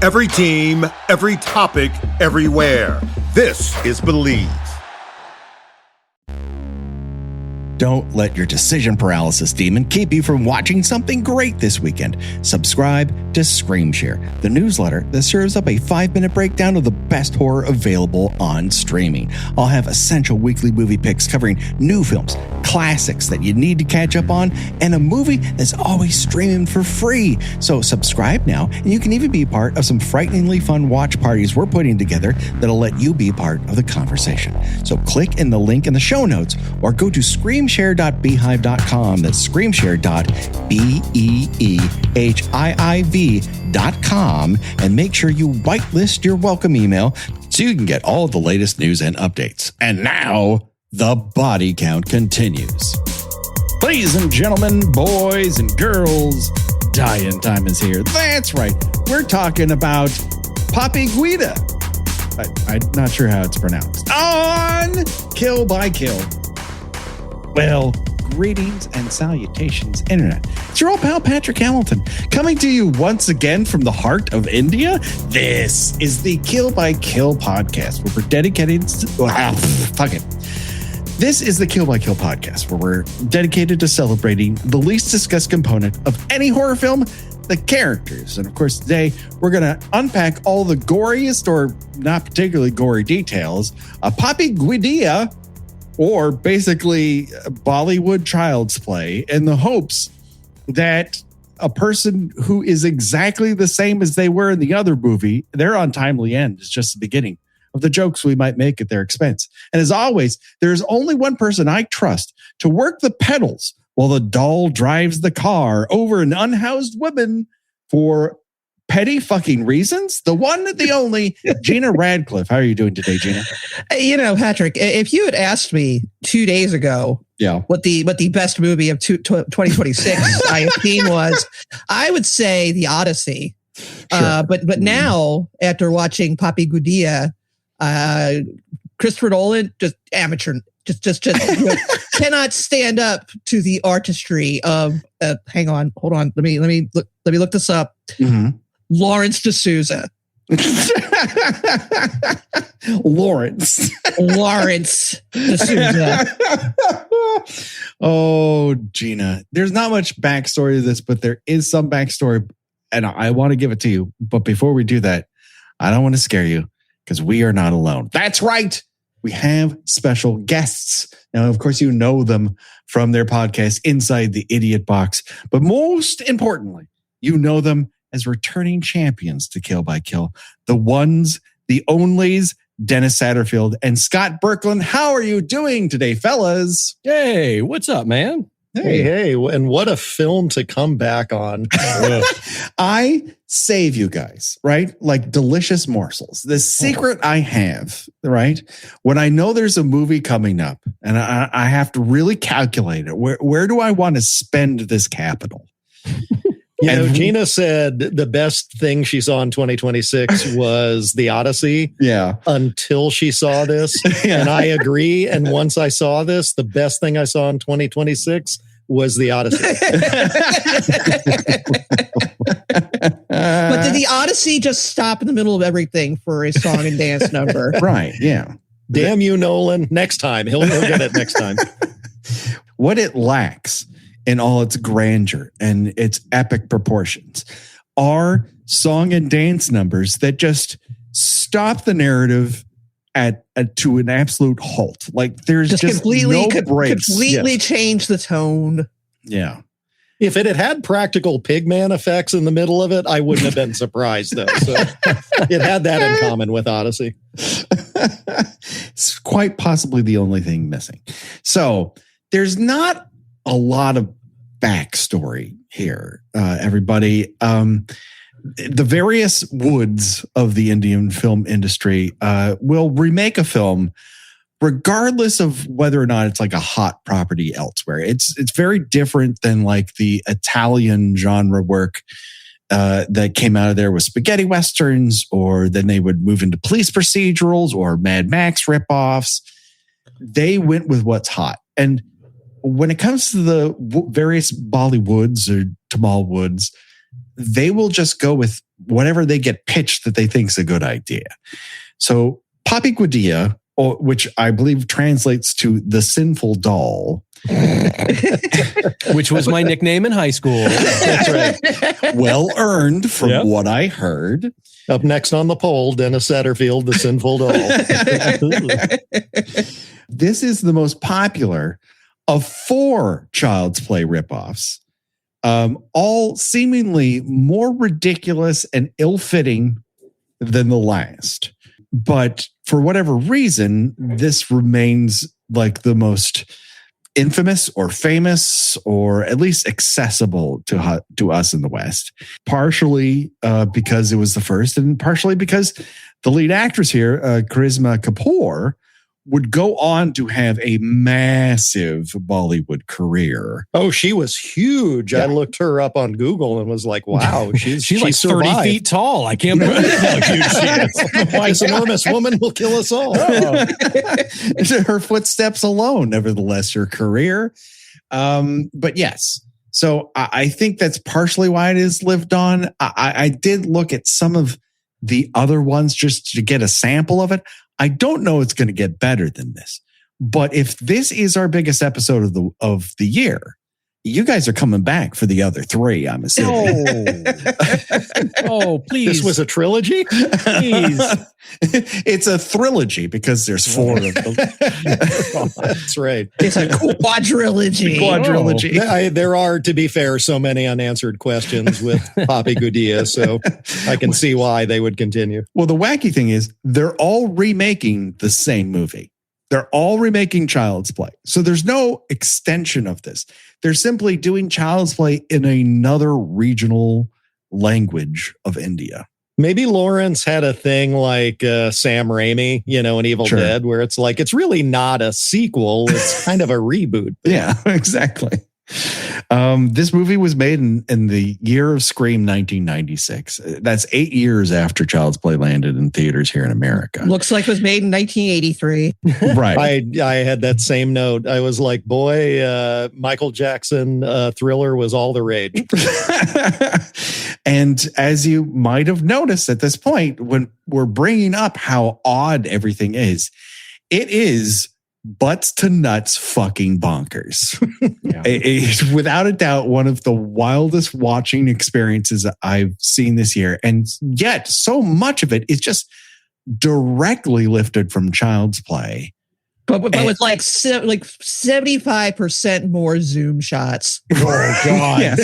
Every team, every topic, everywhere. This is Believe. Don't let your decision paralysis demon keep you from watching something great this weekend. Subscribe to ScreamShare, the newsletter that serves up a 5-minute breakdown of the best horror available on streaming. I'll have essential weekly movie picks covering new films, classics that you need to catch up on, and a movie that's always streaming for free. So subscribe now, and you can even be part of some frighteningly fun watch parties we're putting together that'll let you be part of the conversation. So click in the link in the show notes or go to screamshare.beehive.com. That's screamshare.beehive.com, and make sure you whitelist your welcome email so you can get all the latest news and updates. And now the body count continues. Ladies and gentlemen, boys and girls, Dying Time is here. That's right. We're talking about Papi Gudia. I'm not sure how it's pronounced. On Kill by Kill. Well, greetings and salutations, Internet. It's your old pal, Patrick Hamilton, coming to you once again from the heart of India. This is the Kill by Kill podcast, where we're dedicated This is the Kill by Kill podcast, where we're dedicated to celebrating the least discussed component of any horror film, the characters. And of course, today we're going to unpack all the goriest or not particularly gory details of Papi Gudia, or basically Bollywood child's play, in the hopes that a person who is exactly the same as they were in the other movie, their untimely end is just the beginning of the jokes we might make at their expense. And as always, there's only one person I trust to work the pedals while the doll drives the car over an unhoused woman for petty fucking reasons. The one, the only, Gina Radcliffe. How are you doing today, Gina? You know, Patrick, if you had asked me 2 days ago what the best movie of 2026 I have seen was, I would say The Odyssey. Sure. But now, after watching Papi Gudia, Christopher Nolan, just amateur, just cannot stand up to the artistry of. Hold on. Let me look this up. Mm-hmm. Lawrence D'Souza. Lawrence D'Souza. Oh, Gina. There's not much backstory to this, but there is some backstory, and I want to give it to you. But before we do that, I don't want to scare you, because we are not alone. That's right. We have special guests. Now, of course, you know them from their podcast, Inside the Idiot Box. But most importantly, you know them as returning champions to Kill by Kill. The ones, the onlys, Dennis Satterfield and Scot Burklin. How are you doing today, fellas? Hey, what's up, man? Hey, and what a film to come back on. I save you guys, right? Like delicious morsels. The secret I have, right? When I know there's a movie coming up and I have to really calculate it, where do I want to spend this capital? You know, Gina said the best thing she saw in 2026 was The Odyssey. Yeah. Until she saw this. Yeah. And I agree. And once I saw this, the best thing I saw in 2026 was The Odyssey. But did The Odyssey just stop in the middle of everything for a song and dance number? Right. Yeah. Damn you, Nolan. Next time. He'll get it next time. What it lacks in all its grandeur and its epic proportions are song and dance numbers that just stop the narrative to an absolute halt. Like there's just completely, no breaks. Completely change the tone. Yeah. If it had practical pigman effects in the middle of it, I wouldn't have been surprised though. So it had that in common with Odyssey. It's quite possibly the only thing missing. So there's not a lot of backstory here, everybody. The various woods of the Indian film industry will remake a film regardless of whether or not it's like a hot property elsewhere. It's very different than like the Italian genre work that came out of there with spaghetti westerns, or then they would move into police procedurals or Mad Max ripoffs. They went with what's hot. And when it comes to the various Bollywoods or Tamal Woods, they will just go with whatever they get pitched that they think is a good idea. So Papi Gudia, which I believe translates to the sinful doll, which was my nickname in high school. That's right. Well earned from what I heard. Up next on the poll, Dennis Satterfield, the sinful doll. This is the most popular of 4 Child's Play ripoffs, all seemingly more ridiculous and ill-fitting than the last. But for whatever reason, this remains like the most infamous or famous or at least accessible to us in the West, partially because it was the first and partially because the lead actress here, Karisma Kapoor, would go on to have a massive Bollywood career. Oh, she was huge. Yeah. I looked her up on Google and was like, wow, she's like 30 feet tall. I can't believe how huge she is. This enormous woman will kill us all. Her footsteps alone, nevertheless, her career. But yes, so I think that's partially why it is lived on. I did look at some of the other ones just to get a sample of it. I don't know it's going to get better than this, but if this is our biggest episode of the year, you guys are coming back for the other 3, I'm assuming. Oh, please. This was a trilogy? Please. It's a trilogy because there's 4 of them. That's right. It's a quadrilogy. Quadrilogy. There are, to be fair, so many unanswered questions with Papi Gudia, so I can see why they would continue. Well, the wacky thing is they're all remaking the same movie. They're all remaking Child's Play. So there's no extension of this. They're simply doing Child's Play in another regional language of India. Maybe Lawrence had a thing like Sam Raimi, in Evil Dead, where it's like, it's really not a sequel. It's kind of a reboot. Yeah, exactly. This movie was made in the year of Scream 1996. That's 8 years after Child's Play landed in theaters here in America. Looks like it was made in 1983. Right. I had that same note. I was like, boy, Michael Jackson Thriller was all the rage. And as you might have noticed at this point, when we're bringing up how odd everything is, it is butts to nuts fucking bonkers. Yeah. It's without a doubt one of the wildest watching experiences I've seen this year. And yet so much of it is just directly lifted from Child's Play. But with like 75% more zoom shots. Oh, God. Yeah.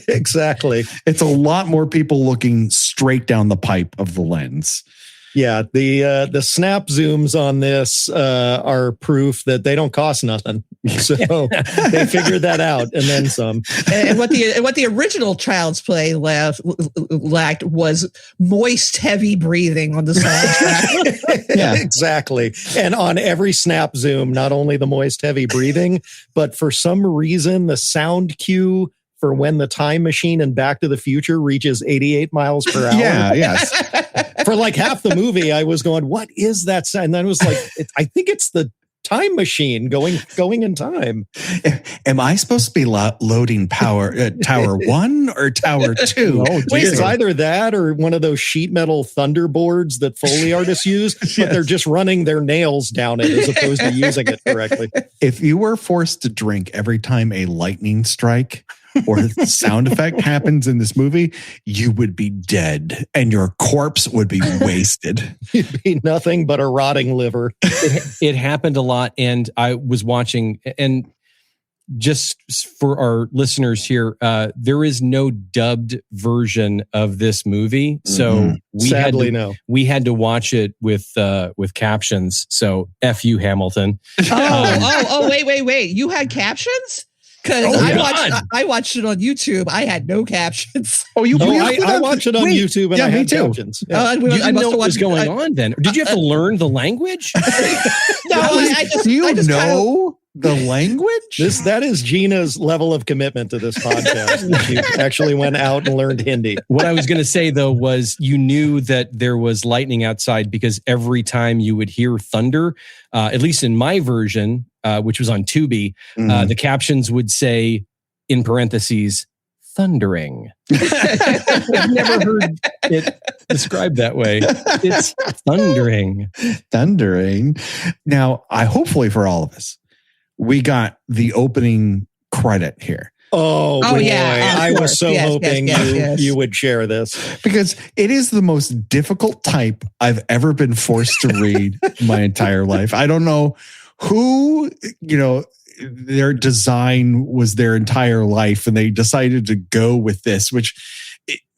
Exactly. It's a lot more people looking straight down the pipe of the lens. Yeah, the snap zooms on this are proof that they don't cost nothing. So they figured that out and then some. And what the original Child's Play lacked was moist, heavy breathing on the soundtrack. Yeah, exactly. And on every snap zoom, not only the moist, heavy breathing, but for some reason, the sound cue for when the time machine in Back to the Future reaches 88 miles per hour. Yeah, yes. For like half the movie, I was going, what is that sound? And then I was like, I think it's the time machine going in time. Am I supposed to be loading power Tower 1 or Tower 2? Oh, wait, it's either that or one of those sheet metal thunderboards that Foley artists use, but they're just running their nails down it as opposed to using it correctly. If you were forced to drink every time a lightning strike or the sound effect happens in this movie, you would be dead and your corpse would be wasted. You'd be nothing but a rotting liver. It happened a lot. And I was watching, and just for our listeners here, there is no dubbed version of this movie. So we had to watch it with captions. So F you, Hamilton. Wait. You had captions? Because I watched it on YouTube. I had no captions. I watched it on YouTube and I had captions. Yeah. You didn't know what was going on then? Did you have to learn the language? Do you know the language? That is Gina's level of commitment to this podcast. She actually went out and learned Hindi. What I was going to say, though, was you knew that there was lightning outside because every time you would hear thunder, at least in my version, which was on Tubi, the captions would say, in parentheses, thundering. I've never heard it described that way. It's thundering. Thundering. Now, hopefully for all of us, we got the opening credit here. Oh boy. Yeah. I was so hoping you would share this. Because it is the most difficult type I've ever been forced to read my entire life. I don't know who, their design was their entire life and they decided to go with this, which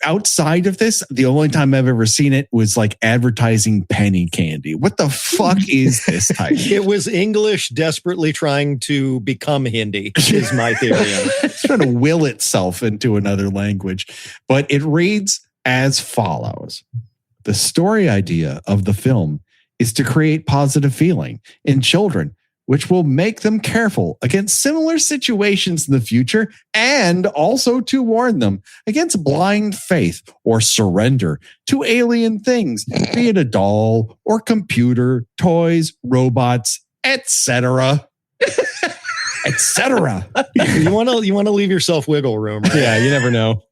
outside of this, the only time I've ever seen it was like advertising penny candy. What the fuck is this type? It was English desperately trying to become Hindi, is my theory. It's trying to will itself into another language. But it reads as follows. The story idea of the film is to create positive feeling in children, which will make them careful against similar situations in the future and also to warn them against blind faith or surrender to alien things, be it a doll or computer, toys, robots, etc. etc. You want to leave yourself wiggle room, right? Yeah, you never know.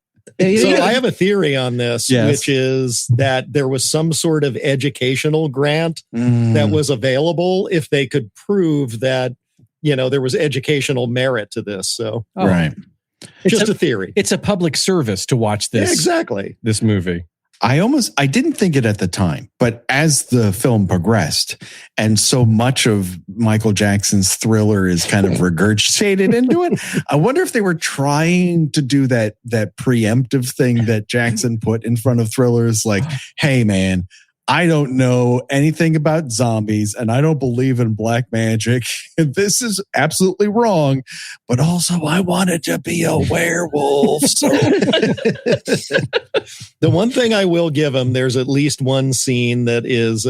So I have a theory on this, which is that there was some sort of educational grant that was available if they could prove that, there was educational merit to this. So, right. It's just a theory. It's a public service to watch this. Yeah, exactly. This movie. I didn't think it at the time, but as the film progressed and so much of Michael Jackson's Thriller is kind of regurgitated into it, I wonder if they were trying to do that preemptive thing that Jackson put in front of Thrillers, like, hey man, I don't know anything about zombies and I don't believe in black magic. And this is absolutely wrong. But also I wanted to be a werewolf. So. The one thing I will give him, there's at least one scene that is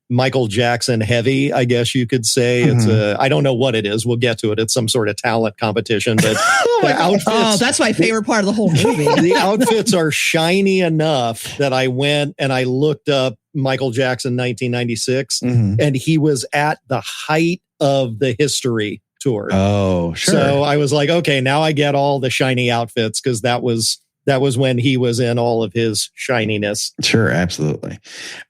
Michael Jackson heavy, I guess you could say. It's I don't know what it is. We'll get to it. It's some sort of talent competition. But the outfits, that's my favorite part of the whole movie. The outfits are shiny enough that I went and I looked up Michael Jackson 1996, and he was at the height of the History tour. Oh, sure. So I was like, okay, now I get all the shiny outfits because that was when he was in all of his shininess. Sure, absolutely.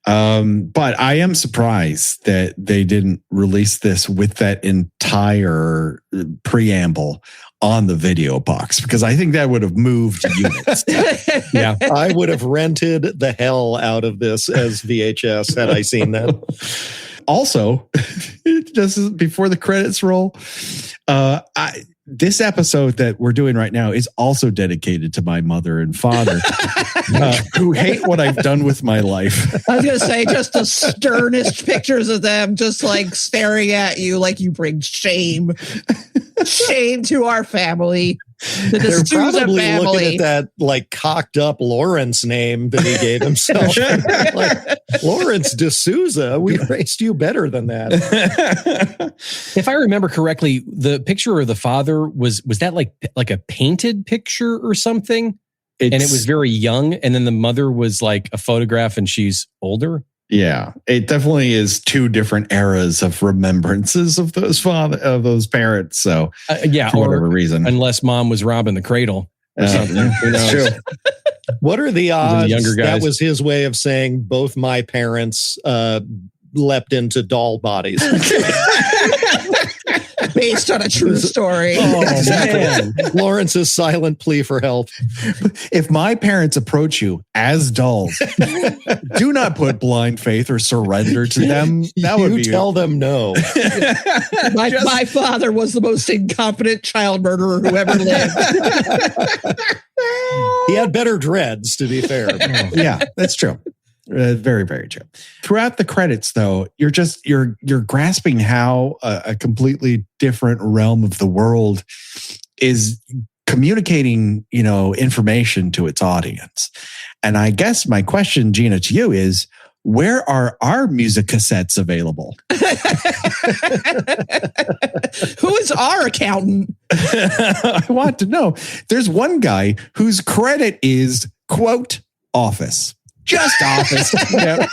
But I am surprised that they didn't release this with that entire preamble on the video box, because I think that would have moved units. Yeah. I would have rented the hell out of this as VHS had I seen that. Also, just before the credits roll, this episode that we're doing right now is also dedicated to my mother and father, who hate what I've done with my life. I was going to say, just the sternest pictures of them just like staring at you like you bring shame to our family. They're probably looking at that like cocked up Lawrence name that he gave himself. Like, Lawrence D'Souza, we raised you better than that. If I remember correctly, the picture of the father was that like a painted picture or something? And it was very young. And then the mother was like a photograph and she's older. Yeah, it definitely is two different eras of remembrances of those parents. So for whatever reason, unless mom was robbing the cradle or something. Who knows? True. What are the odds younger guys? That was his way of saying both my parents leapt into doll bodies? Based on a true story. Oh, man. Lawrence's silent plea for help. If my parents approach you as dolls, do not put blind faith or surrender to them. That would be tell them no. My father was the most incompetent child murderer who ever lived. He had better dreads, to be fair. Yeah, that's true. Very, very true. Throughout the credits, though, you're grasping how a completely different realm of the world is communicating, information to its audience. And I guess my question, Gina, to you is, where are our music cassettes available? Who is our accountant? I want to know. There's one guy whose credit is, quote, office. Just office. Yeah.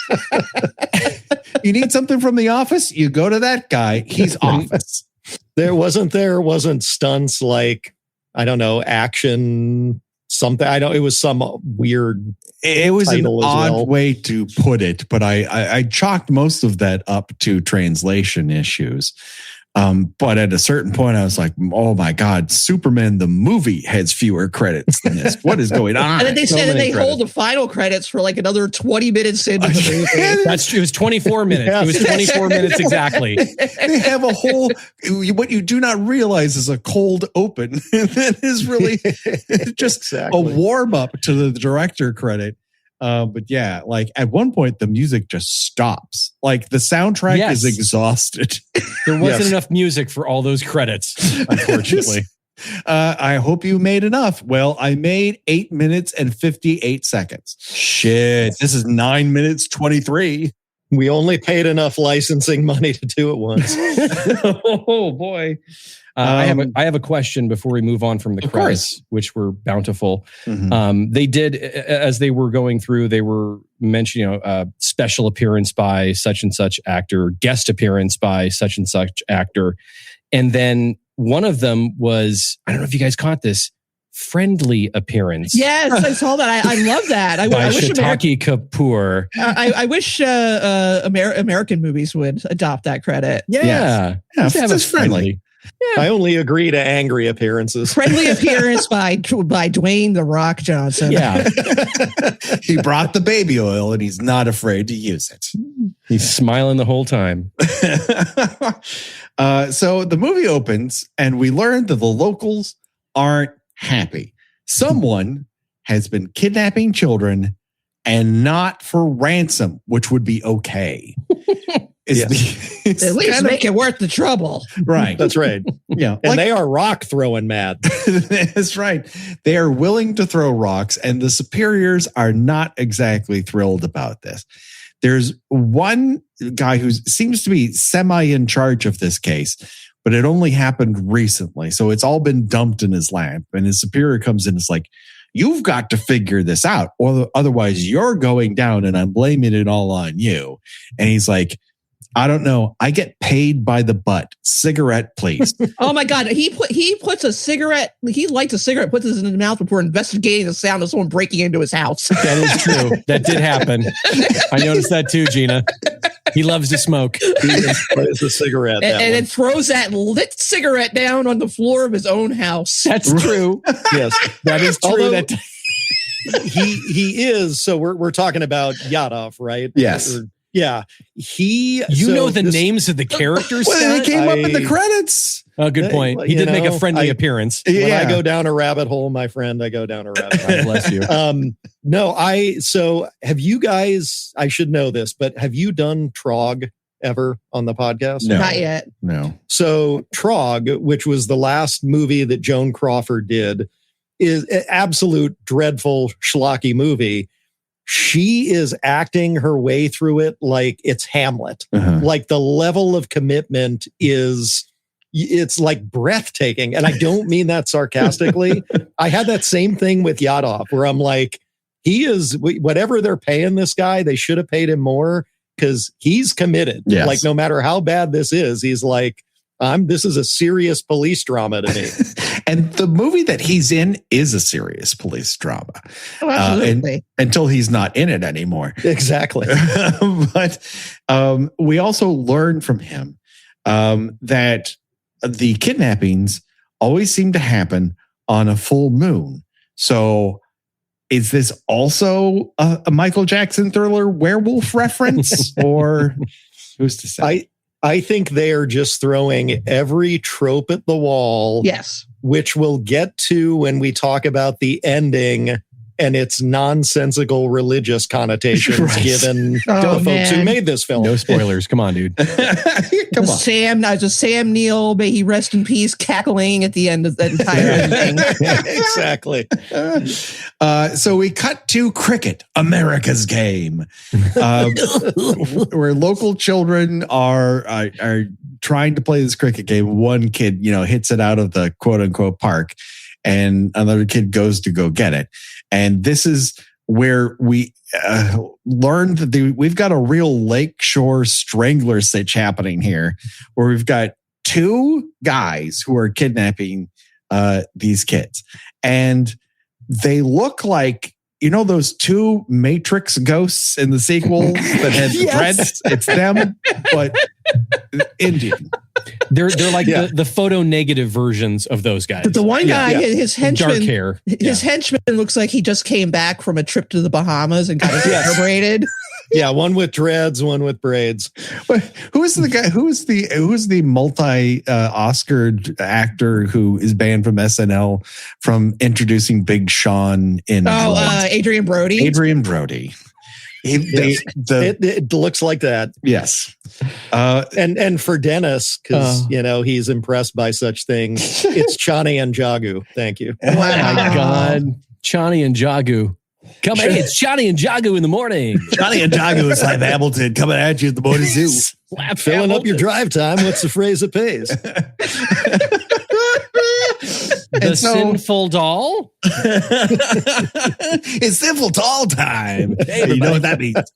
You need something from the office? You go to that guy. He's office. There wasn't stunts like, I don't know, action something. It was some weird. It was an odd well. way to put it, but I chalked most of that up to translation issues. But at a certain point, I was like, "Oh my God, Superman the movie has fewer credits than this. What is going on?" And then they said that they hold the final credits for like another 20 minutes into the movie. That's true. It was 24 minutes. Yes. It was 24 minutes exactly. They have a whole. What you do not realize is a cold open that is really just a warm up to the director credit. But yeah, like at one point the music just stops. Like the soundtrack is exhausted. There wasn't enough music for all those credits, unfortunately. I hope you made enough. Well, I made 8 minutes and 58 seconds. Shit, this is 9 minutes 23. We only paid enough licensing money to do it once. Oh boy. I have a question before we move on from the credits, which were bountiful. Mm-hmm. They did, as they were going through, they were mentioning, special appearance by such and such actor, guest appearance by such and such actor. And then one of them was, I don't know if you guys caught this, friendly appearance. Yes, I saw that. I love that. I wish Chucky Kapoor. I wish American movies would adopt that credit. Yeah, it's friendly. Yeah. I only agree to angry appearances. Friendly appearance by Dwayne "The Rock" Johnson. Yeah. He brought the baby oil and he's not afraid to use it. He's smiling the whole time. So the movie opens and we learn that the locals aren't happy. Someone has been kidnapping children and not for ransom, which would be okay. At least make it worth the trouble. Right. That's right. Yeah. And they are rock throwing mad. That's right. They are willing to throw rocks, and the superiors are not exactly thrilled about this. There's one guy who seems to be semi in charge of this case, but it only happened recently. So it's all been dumped in his lap, and his superior comes in and is like, "You've got to figure this out, or otherwise you're going down, and I'm blaming it all on you." And he's like, "I don't know. I get paid by the butt. Cigarette, please." Oh my God. He puts a cigarette. He lights a cigarette, puts it in his mouth before investigating the sound of someone breaking into his house. That is true. That did happen. I noticed that too, Gina. He loves to smoke. It's a cigarette. And then throws that lit cigarette down on the floor of his own house. That's true. Yes, that is true. Although, he is. So we're talking about Yadov, right? Yes. Yeah, know the names of the characters. Well, they came up in the credits. Oh, good point. He did make a friendly appearance. When I go down a rabbit hole, my friend, I go down a rabbit hole. Bless you. So have you guys? I should know this, but have you done Trog ever on the podcast? No, not yet. No. So Trog, which was the last movie that Joan Crawford did, is an absolute dreadful schlocky movie. She is acting her way through it like it's Hamlet. Uh-huh. Like the level of commitment it's like breathtaking. And I don't mean that sarcastically. I had that same thing with Yadov where I'm like, he is, whatever they're paying this guy, they should have paid him more because he's committed. Yes. Like no matter how bad this is, he's like, this is a serious police drama to me. And the movie that he's in is a serious police drama. Oh, absolutely. Until he's not in it anymore. Exactly. But we also learn from him that the kidnappings always seem to happen on a full moon. So is this also a Michael Jackson Thriller werewolf reference? Or who's to say? I think they are just throwing every trope at the wall. Yes. Which we'll get to when we talk about the ending and its nonsensical religious connotations given to the folks who made this film. No spoilers. Come on, dude. Come on. Sam Neill, may he rest in peace, cackling at the end of the entire thing. Exactly. So we cut to cricket, America's game, where local children are trying to play this cricket game. One kid, hits it out of the quote unquote park, and another kid goes to go get it. And this is where we learned that we've got a real lakeshore strangler sitch happening here, where we've got two guys who are kidnapping these kids. And they look like, those two Matrix ghosts in the sequels that had dreads? It's them, but Indian. They're like the photo negative versions of those guys. But the one guy, his henchman, dark hair. His henchman looks like he just came back from a trip to the Bahamas and got his hair braided. Yeah, one with dreads, one with braids. Who's the guy? Who's the multi-Oscar actor who is banned from SNL from introducing Big Sean in? Adrian Brody. Adrian Brody. It looks like that. Yes. And for Dennis, because he's impressed by such things, it's Chani and Jagu. Thank you. Oh my God. Chani and Jagu. It's Chani and Jagu in the morning. Chani and Jagu is like Hamilton coming at you at the morning zoo. Filling up your drive time. What's the phrase that pays? The sinful doll? It's sinful doll time. Hey, you know what that means.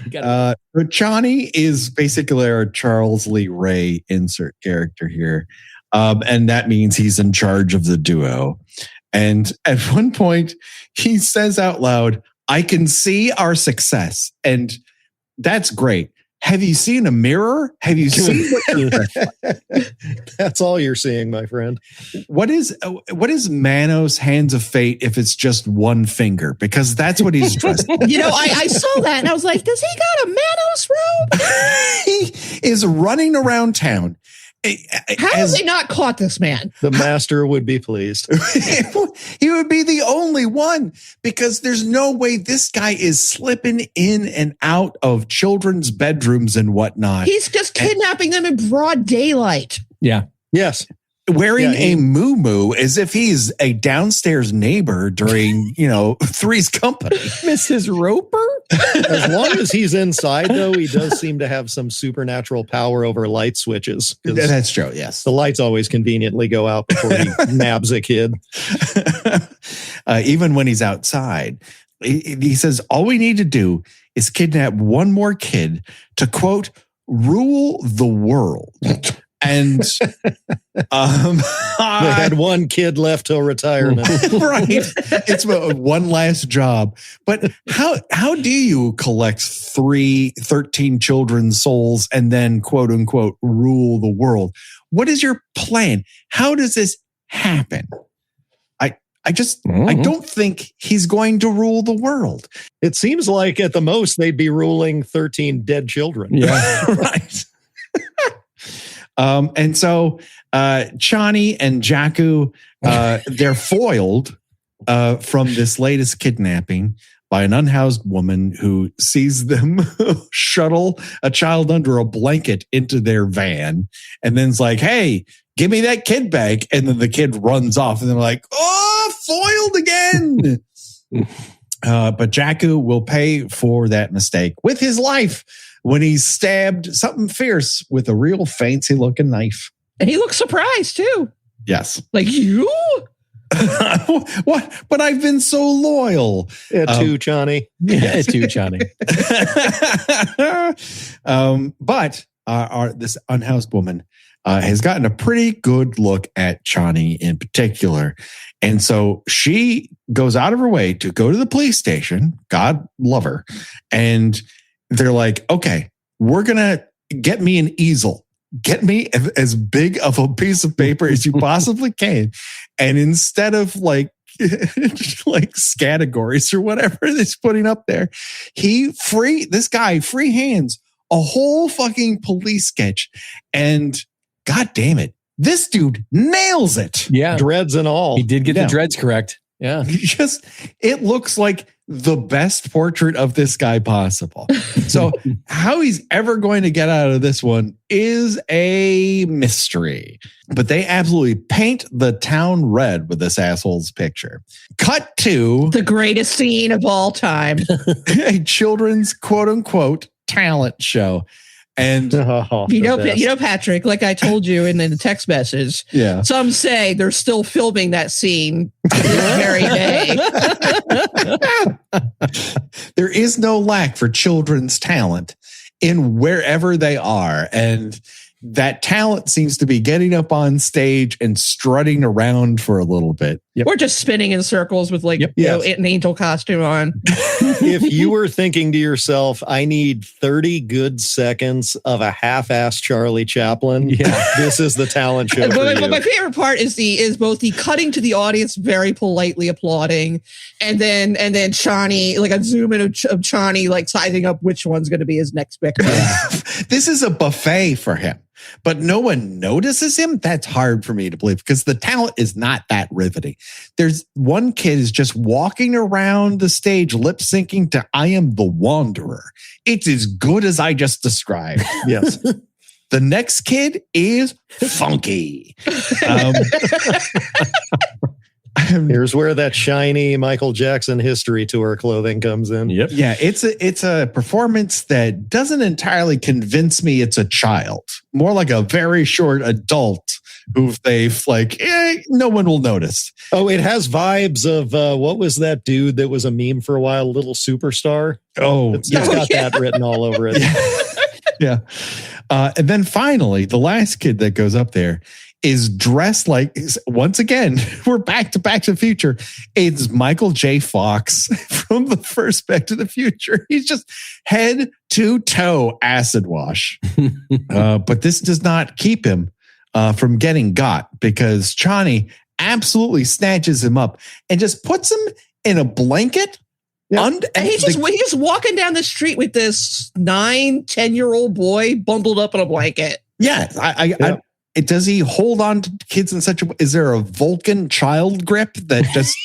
Chani is basically our Charles Lee Ray insert character here. And that means he's in charge of the duo. And at one point, he says out loud, "I can see our success." And that's great. Have you seen a mirror? Have you seen That's all you're seeing, my friend. What is Manos Hands of Fate if it's just one finger? Because that's what he's dressed in. I saw that and I was like, does he got a Manos robe? He is running around town. How have they not caught this man? The master would be pleased. He would be the only one, because there's no way this guy is slipping in and out of children's bedrooms and whatnot. He's just kidnapping them in broad daylight. Yeah. Yes. Wearing a muumuu as if he's a downstairs neighbor during, Three's Company. Mrs. Roper? As long as he's inside, though, he does seem to have some supernatural power over light switches. That's true, yes. The lights always conveniently go out before he nabs a kid. Even when he's outside. He says, all we need to do is kidnap one more kid to, quote, rule the world. And they had one kid left till retirement. Right. It's one last job. But how do you collect 13 children's souls and then, quote unquote, rule the world? What is your plan? How does this happen? I don't think he's going to rule the world. It seems like at the most they'd be ruling 13 dead children. Yeah. Right. And so Chani and Jaku, they're foiled from this latest kidnapping by an unhoused woman who sees them shuttle a child under a blanket into their van and then's like, "Hey, give me that kid back." And then the kid runs off and they're like, "Oh, foiled again." But Jaku will pay for that mistake with his life when he's stabbed something fierce with a real fancy looking knife. And he looks surprised too. Yes. Like, you? What? But I've been so loyal. Too, Chani. Yeah, too, Chani. But this unhoused woman has gotten a pretty good look at Chani in particular. And so she goes out of her way to go to the police station. God love her. And they're like, "Okay, we're going to get me an easel. Get me as big of a piece of paper as you possibly can." And instead of like categories or whatever that's putting up there, this guy free hands a whole fucking police sketch. And God damn it, this dude nails it. Yeah. Dreads and all. He did get the dreads correct. Yeah. It looks like the best portrait of this guy possible. So how he's ever going to get out of this one is a mystery. But they absolutely paint the town red with this asshole's picture. Cut to the greatest scene of all time. A children's quote unquote talent show. And Patrick, like I told you in the text message, some say they're still filming that scene this very day. There is no lack for children's talent in wherever they are. And that talent seems to be getting up on stage and strutting around for a little bit. Yep. Or just spinning in circles with like an angel costume on. If you were thinking to yourself, I need 30 good seconds of a half-assed Charlie Chaplin, this is the talent show. But my favorite part is both the cutting to the audience very politely applauding, and then Chani, like a zoom in of Chani like sizing up which one's going to be his next victim. This is a buffet for him. But no one notices him. That's hard for me to believe because the talent is not that riveting. There's one kid is just walking around the stage, lip syncing to I Am the Wanderer. It's as good as I just described. Yes. The next kid is funky. Here's where that shiny Michael Jackson history tour clothing comes in. Yep. Yeah, it's a performance that doesn't entirely convince me it's a child. More like a very short adult who they've like, no one will notice. Oh, it has vibes of what was that dude that was a meme for a while, Little Superstar? It's got that written all over it. Yeah. And then finally, the last kid that goes up there is dressed like, once again, we're back to the Future. It's Michael J. Fox from the first Back to the Future. He's just head to toe acid wash. But this does not keep him from getting got because Chani absolutely snatches him up and just puts him in a blanket. And he's just walking down the street with this 9-10-year-old boy bundled up in a blanket. Yeah, does he hold on to kids in such a way? Is there a Vulcan child grip that just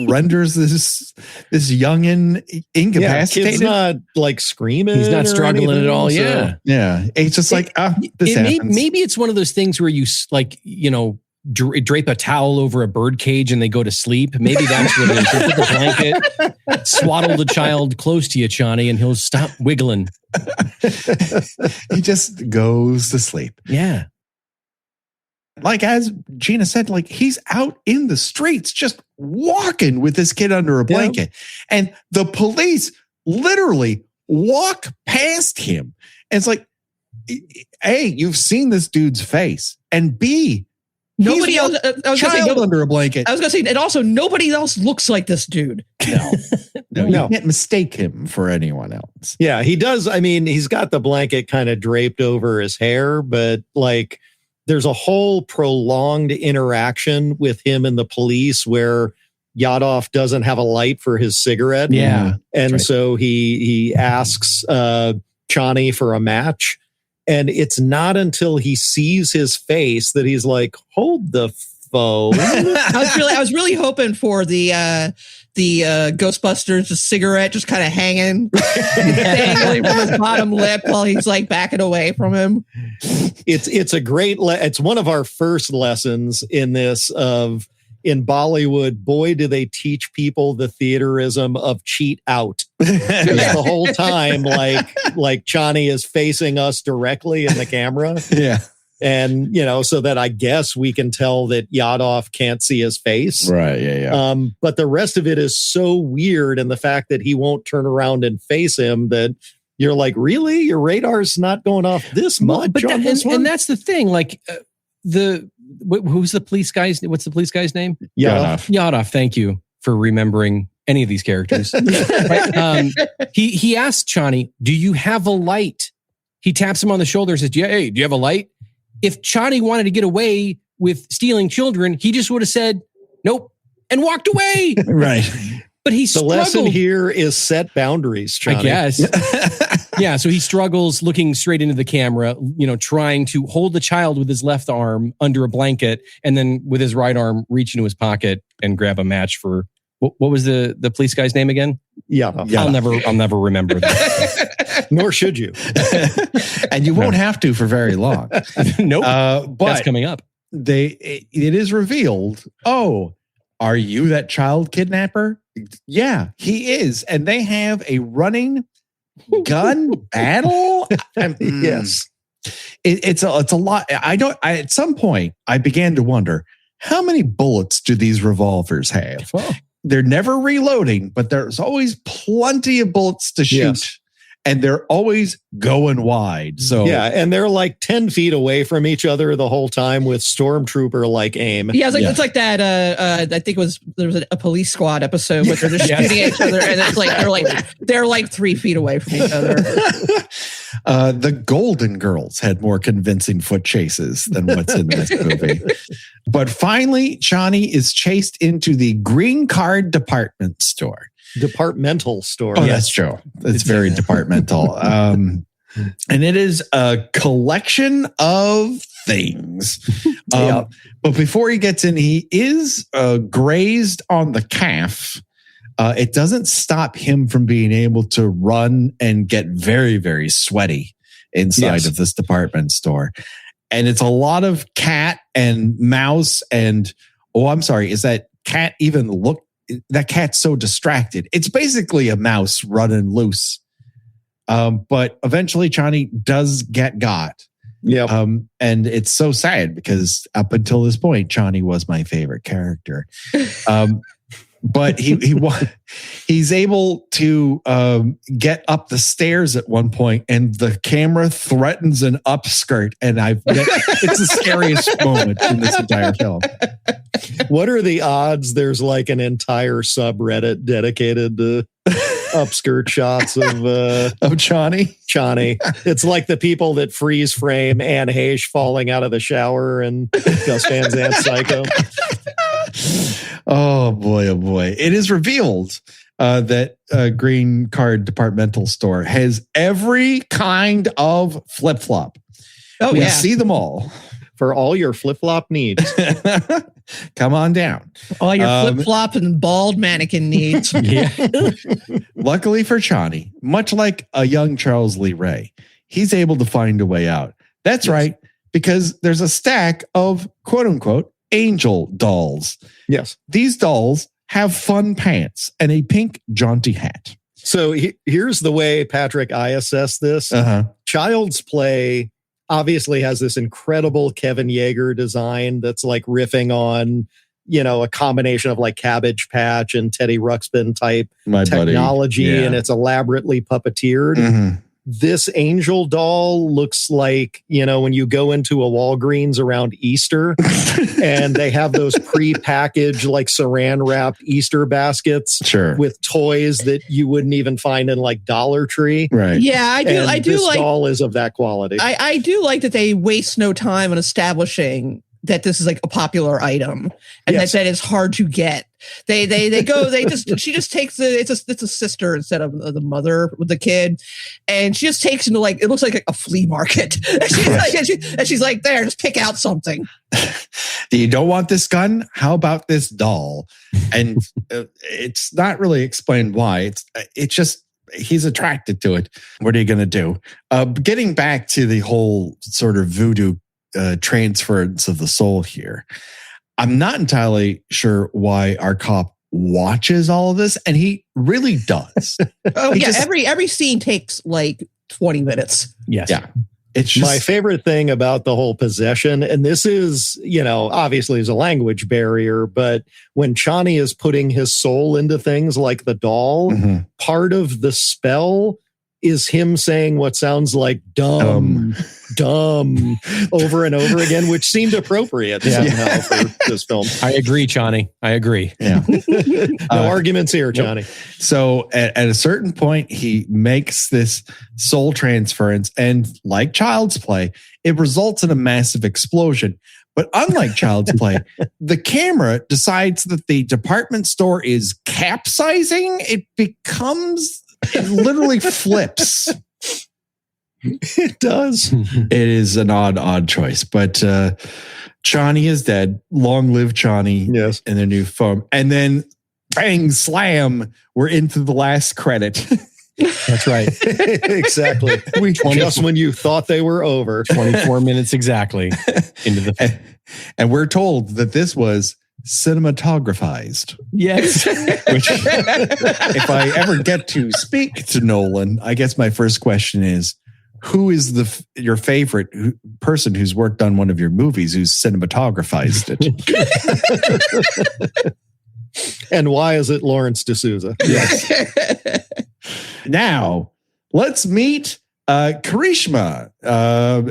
renders this youngin incapacitated? Kid's not like screaming. He's not struggling at all. So, yeah. It's just this happens. Maybe it's one of those things where you drape a towel over a bird cage and they go to sleep. Maybe that's what it is. You put the blanket, swaddle the child close to you, Chani, and he'll stop wiggling. He just goes to sleep. Yeah. Like as Gina said, like he's out in the streets just walking with this kid under a blanket. Yeah. And the police literally walk past him. And it's like, A, you've seen this dude's face. And B, nobody else under a blanket. I was going to say, and also nobody else looks like this dude. No, you can't mistake him for anyone else. Yeah, he does. I mean, he's got the blanket kind of draped over his hair, but like there's a whole prolonged interaction with him and the police where Yadov doesn't have a light for his cigarette. Yeah. And so he asks Chani for a match. And it's not until he sees his face that he's like, hold the phone. I was really hoping for the Ghostbusters cigarette just kind of hanging dangling from his bottom lip while he's like backing away from him. It's a great it's one of our first lessons in this in Bollywood. Boy, do they teach people the theaterism of cheat out. The whole time like Chani is facing us directly in the camera. Yeah. And, so that I guess we can tell that Yadov can't see his face. Right. Yeah. But the rest of it is so weird. And the fact that he won't turn around and face him, that you're like, really? Your radar's not going off this much? But and that's the thing. Like who's the police guy's? What's the police guy's name? Yadov. Thank you for remembering any of these characters. He asked Chani, do you have a light? He taps him on the shoulder and says, hey, do you have a light? If Chani wanted to get away with stealing children, he just would have said, nope, and walked away. Right. But he struggled. The lesson here is set boundaries, Chani. I guess. Yeah, so he struggles looking straight into the camera, trying to hold the child with his left arm under a blanket and then with his right arm reach into his pocket and grab a match for, what was the police guy's name again? Yeah. I'll never remember that. Nor should you. And you won't have to for very long. Nope. But that's coming up. It is revealed, are you that child kidnapper? Yeah, he is. And they have a running gun battle. Yes. It's a lot. At some point I began to wonder, how many bullets do these revolvers have? They're never reloading, but there's always plenty of bullets to shoot. Yes. and they're always going wide. So yeah, and they're like 10 feet away from each other the whole time with stormtrooper like aim. Yeah, it's like that. I think there was a police squad episode where they're just shooting at each other, and it's like they're like 3 feet away from each other. The Golden Girls had more convincing foot chases than what's in this movie. But finally, Chani is chased into the green card department store. Departmental store. Oh, that's true. It's very departmental. And it is a collection of things. But before he gets in, he is grazed on the calf. It doesn't stop him from being able to run and get very, very sweaty inside of this department store. And it's a lot of cat and mouse and, is that cat even look? That cat's so distracted. It's basically a mouse running loose. But eventually Chani does get got. Yeah. And it's so sad because up until this point, Chani was my favorite character. But he's able to get up the stairs at one point, and the camera threatens an upskirt, and it's the scariest moment in this entire film. What are the odds there's like an entire subreddit dedicated to upskirt shots of Chani? Chani. It's like the people that freeze frame Anne Heche falling out of the shower and Gus Van Sant's Psycho. Oh boy. It is revealed that Green Card Departmental Store has every kind of flip-flop. Oh, we see them all. For all your flip-flop needs. Come on down. All your flip-flop and bald mannequin needs. Luckily for Chani, much like a young Charles Lee Ray, he's able to find a way out. That's right, because there's a stack of quote-unquote angel dolls. Yes. These dolls have fun pants and a pink jaunty hat. So here's the way, Patrick, I assess this. Child's Play obviously has this incredible Kevin Yeager design that's like riffing on, a combination of like Cabbage Patch and Teddy Ruxpin type technology, and it's elaborately puppeteered. Mm-hmm. This angel doll looks like, when you go into a Walgreens around Easter and they have those pre-packaged, like saran wrapped Easter baskets with toys that you wouldn't even find in like Dollar Tree. Right. Yeah, I do. And I do this like doll is of that quality. I do like that they waste no time on establishing that this is like a popular item and that is hard to get. She just takes it's a sister instead of the mother with the kid, and she just takes into like, it looks like a flea market. And she's like, there, just pick out something. You don't want this gun? How about this doll? And it's not really explained why. It's just he's attracted to it. What are you going to do? Getting back to the whole sort of voodoo transference of the soul here, I'm not entirely sure why our cop watches all of this, and he really does. Every scene takes like 20 minutes. Yes. Yeah. It's just my favorite thing about the whole possession, and this is, obviously is a language barrier, but when Chani is putting his soul into things like the doll, part of the spell is him saying what sounds like dumb over and over again, which seemed appropriate somehow for this film. I agree, Chani. I agree. Yeah. No arguments here, Chani. So at a certain point, he makes this soul transference, and like Child's Play, it results in a massive explosion. But unlike Child's Play, the camera decides that the department store is capsizing. It literally flips. It does. It is an odd choice. But Chani is dead. Long live Chani. Yes. In the new film. And then bang, slam, we're into the last credit. That's right. Exactly. Just when you thought they were over. 24 minutes exactly into the film. And we're told that this was cinematographized. Yes. Which, if I ever get to speak to Nolan, I guess my first question is, who is your favorite person who's worked on one of your movies who's cinematographized it? And why is it Lawrence D'Souza? Yes. Now, let's meet Karishma,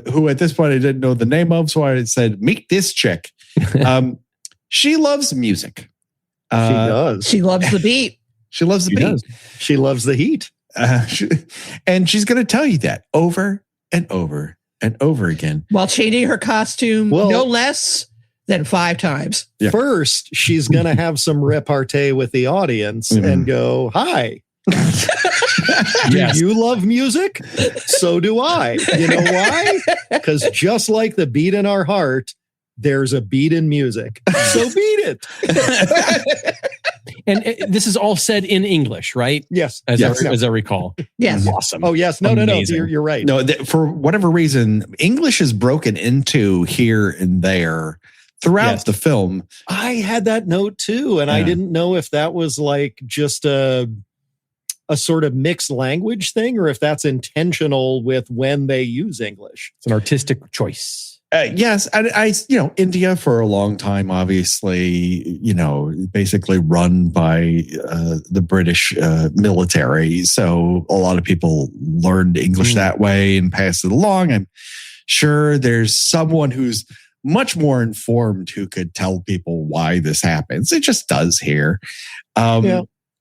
who at this point I didn't know the name of, so I said, meet this chick. She loves music. She does. She loves the beat. She loves the beat. She loves the heat. And she's going to tell you that over and over and over again. While changing her costume no less than 5 times. Yeah. First, she's going to have some repartee with the audience and go, hi. Do you love music? So do I. You know why? Because just like the beat in our heart, there's a beat in music. So beat it. And this is all said in English, right? Yes. As I recall. Yes. Awesome. Oh, yes. No. You're right. No, for whatever reason, English is broken into here and there throughout the film. I had that note too. And I didn't know if that was like just a sort of mixed language thing or if that's intentional with when they use English. It's an artistic choice. Yes. I, India for a long time, obviously, basically run by the British military. So a lot of people learned English that way and passed it along. I'm sure there's someone who's much more informed who could tell people why this happens. It just does here.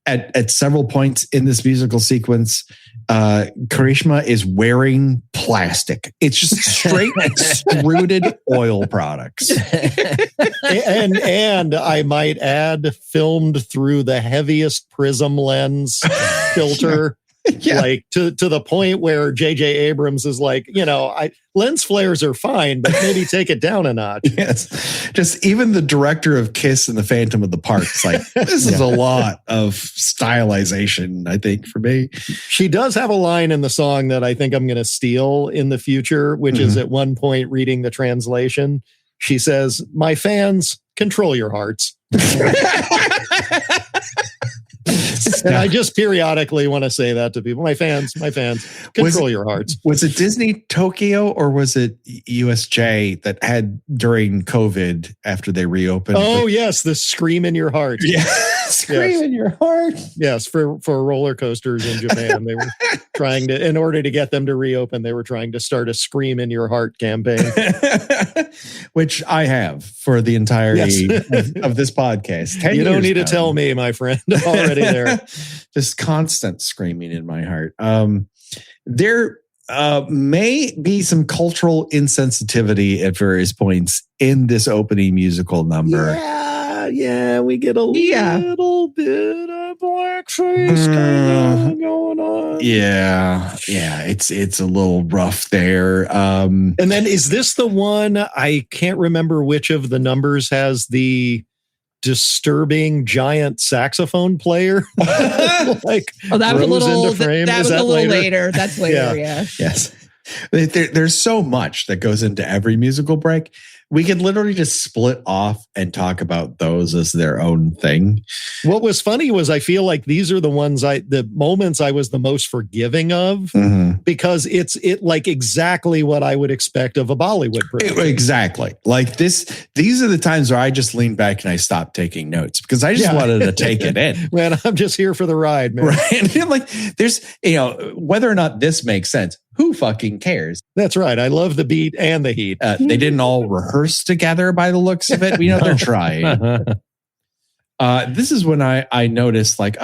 At several points in this musical sequence, Karishma is wearing plastic. It's just straight extruded oil products. and I might add, filmed through the heaviest prism lens filter. Like to the point where J.J. Abrams is like, lens flares are fine, but maybe take it down a notch. Yes. Just even the director of Kiss and the Phantom of the Park's like, this is a lot of stylization, I think, for me. She does have a line in the song that I think I'm going to steal in the future, which is at one point reading the translation. She says, "My fans, control your hearts." And I just periodically want to say that to people. My fans, control your hearts. Was it Disney Tokyo or was it USJ that had during COVID after they reopened? Oh, yes. The scream in your heart. Yeah. Scream in your heart. Yes. For roller coasters in Japan, they were trying to, in order to get them to reopen, they were trying to start a scream in your heart campaign. Which I have for the entirety of this podcast. You don't need to tell me, my friend. Already there. Just constant screaming in my heart. There may be some cultural insensitivity at various points in this opening musical number. Yeah, we get a little bit of blackface kind of going on. Yeah, it's a little rough there. And then is this the one, I can't remember which of the numbers has the disturbing giant saxophone player? Like, that was a little frame. That was a little later. That's later, yeah. Yes. There's so much that goes into every musical break. We could literally just split off and talk about those as their own thing. What was funny was I feel like these are the ones the moments I was the most forgiving of because it's like exactly what I would expect of a Bollywood production. Exactly. Like these are the times where I just lean back and I stop taking notes because I just wanted to take it in. Man, I'm just here for the ride, man. Right. And like there's, whether or not this makes sense, who fucking cares? That's right. I love the beat and the heat. They didn't all rehearse together by the looks of it. We know they're trying. This is when I noticed like,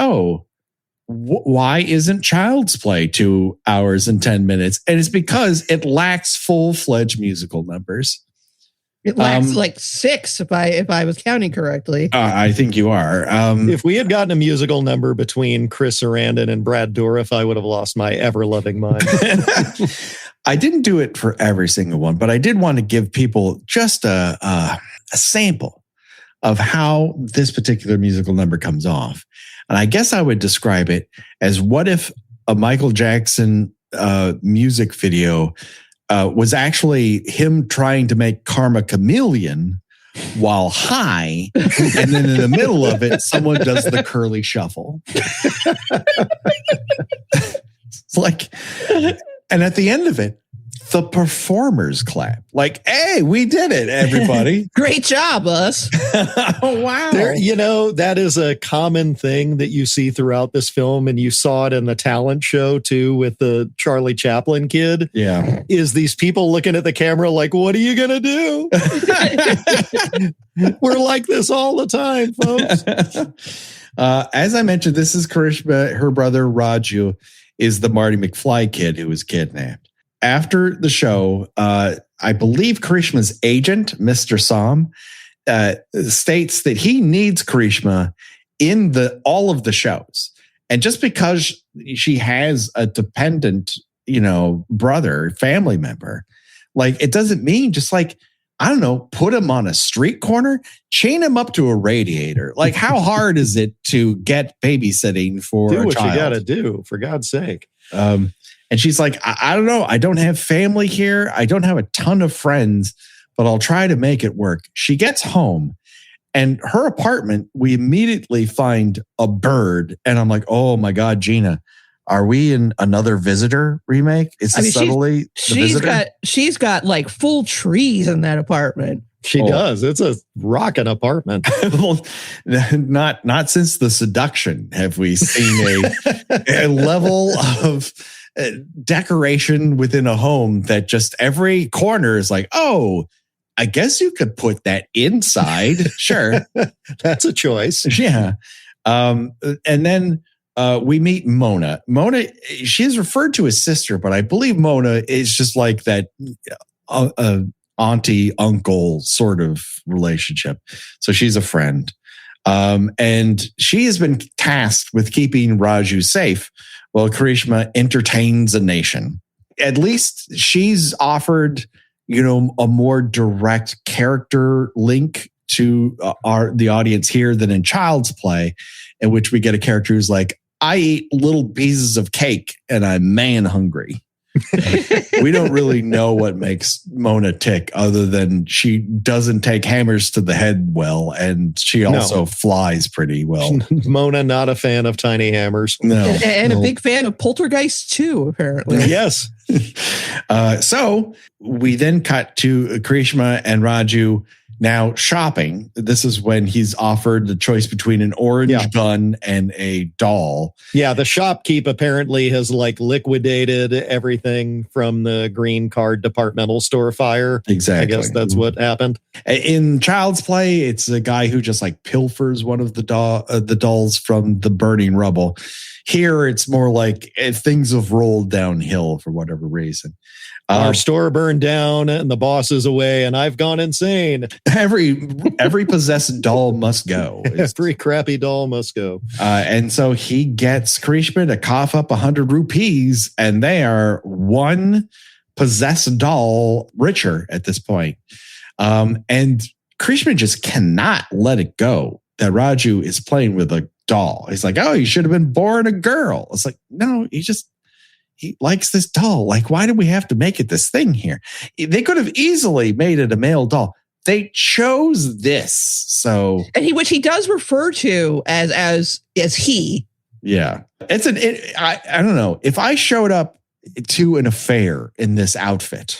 why isn't Child's Play 2 hours and 10 minutes? And it's because it lacks full-fledged musical numbers. It lacks like 6 if I was counting correctly. I think you are. If we had gotten a musical number between Chris Sarandon and Brad Dourif, I would have lost my ever-loving mind. I didn't do it for every single one, but I did want to give people just a sample of how this particular musical number comes off. And I guess I would describe it as what if a Michael Jackson music video was actually him trying to make Karma Chameleon while high, and then in the middle of it, someone does the curly shuffle. It's like, and at the end of it, the performers clap. Like, hey, we did it, everybody. Great job, us. Oh, wow. That is a common thing that you see throughout this film, and you saw it in the talent show too with the Charlie Chaplin kid. Yeah. Is these people looking at the camera like, what are you going to do? We're like this all the time, folks. As I mentioned, this is Karishma. Her brother, Raju, is the Marty McFly kid who was kidnapped. After the show, I believe Karishma's agent, Mr. Sam, states that he needs Karishma in all of the shows. And just because she has a dependent, brother, family member, like, it doesn't mean just like, I don't know, put him on a street corner, chain him up to a radiator. Like, how hard is it to get babysitting for a child? Do what you got to do, for God's sake. And she's like, I don't know. I don't have family here. I don't have a ton of friends, but I'll try to make it work. She gets home, and her apartment, we immediately find a bird. And I'm like, oh my God, Gina, are we in another Visitor remake? Is this subtly the Visitor? She's got like full trees in that apartment. She does. It's a rocking apartment. Well, not since The Seduction have we seen a level of decoration within a home that just every corner is like, oh, I guess you could put that inside. Sure. That's a choice. Yeah. And then we meet Mona. Mona, she is referred to as sister, but I believe Mona is just like that auntie, uncle sort of relationship. So she's a friend. And she has been tasked with keeping Raju safe while Karishma entertains a nation. At least she's offered, a more direct character link to the audience here than in Child's Play, in which we get a character who's like, I eat little pieces of cake and I'm man hungry. We don't really know what makes Mona tick other than she doesn't take hammers to the head well, and she also flies pretty well. Mona, not a fan of tiny hammers. No. And a big fan of Poltergeist too, apparently. Yes. So we then cut to Karishma and Raju now shopping. This is when he's offered the choice between an orange gun and a doll. Yeah, the shopkeep apparently has liquidated everything from the green card departmental store fire. Exactly. I guess that's what happened. In Child's Play, it's a guy who just pilfers one of the dolls from the burning rubble. Here, it's more like things have rolled downhill for whatever reason. Our store burned down and the boss is away and I've gone insane. Every possessed doll must go. Every crappy doll must go. And so he gets Karishma to cough up 100 rupees, and they are one possessed doll richer at this point. And Karishma just cannot let it go that Raju is playing with a doll. He's like, oh, you should have been born a girl. It's like, no, he likes this doll. Like, why do we have to make it this thing here? They could have easily made it a male doll. They chose this. So, and which he does refer to as he. Yeah. I don't know. If I showed up to an affair in this outfit,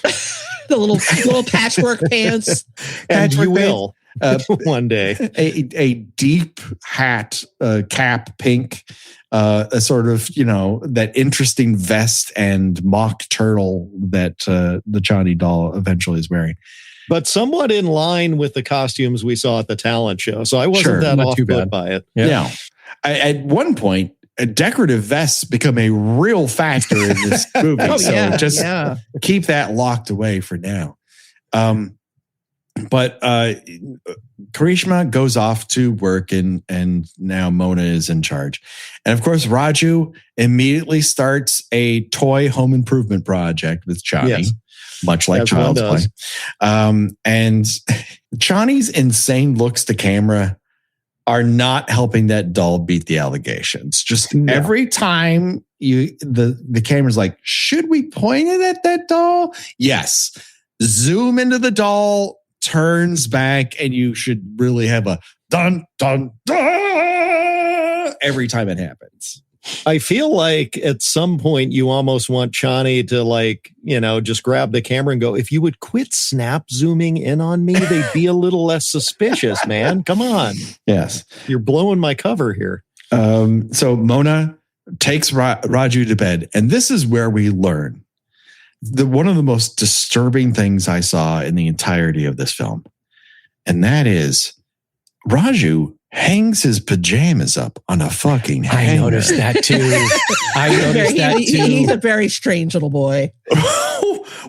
the little patchwork pants, and you will one day, a deep hat, cap, pink, a sort of, that interesting vest and mock turtle that the Chani doll eventually is wearing. But somewhat in line with the costumes we saw at the talent show. So I wasn't that off put by it. Yeah. At one point, decorative vests become a real factor in this movie. Keep that locked away for now. But Karishma goes off to work, and now Mona is in charge. And of course, Raju immediately starts a toy home improvement project with Chani, much like Child's Play. And Chani's insane looks to camera are not helping that doll beat the allegations. Just every time the camera's like, should we point it at that doll? Yes. Zoom into the doll, turns back, and you should really have a dun dun dun every time it happens. I feel like at some point you almost want Chani to, like, you know, just grab the camera and go, if you would quit snap zooming in on me, they'd be a little less suspicious, man. Come on. Yes. You're blowing my cover here. So Mona takes Raju to bed. And this is where we learn one of the most disturbing things I saw in the entirety of this film. And that is Raju hangs his pajamas up on a fucking hanger. I noticed that too. He's a very strange little boy.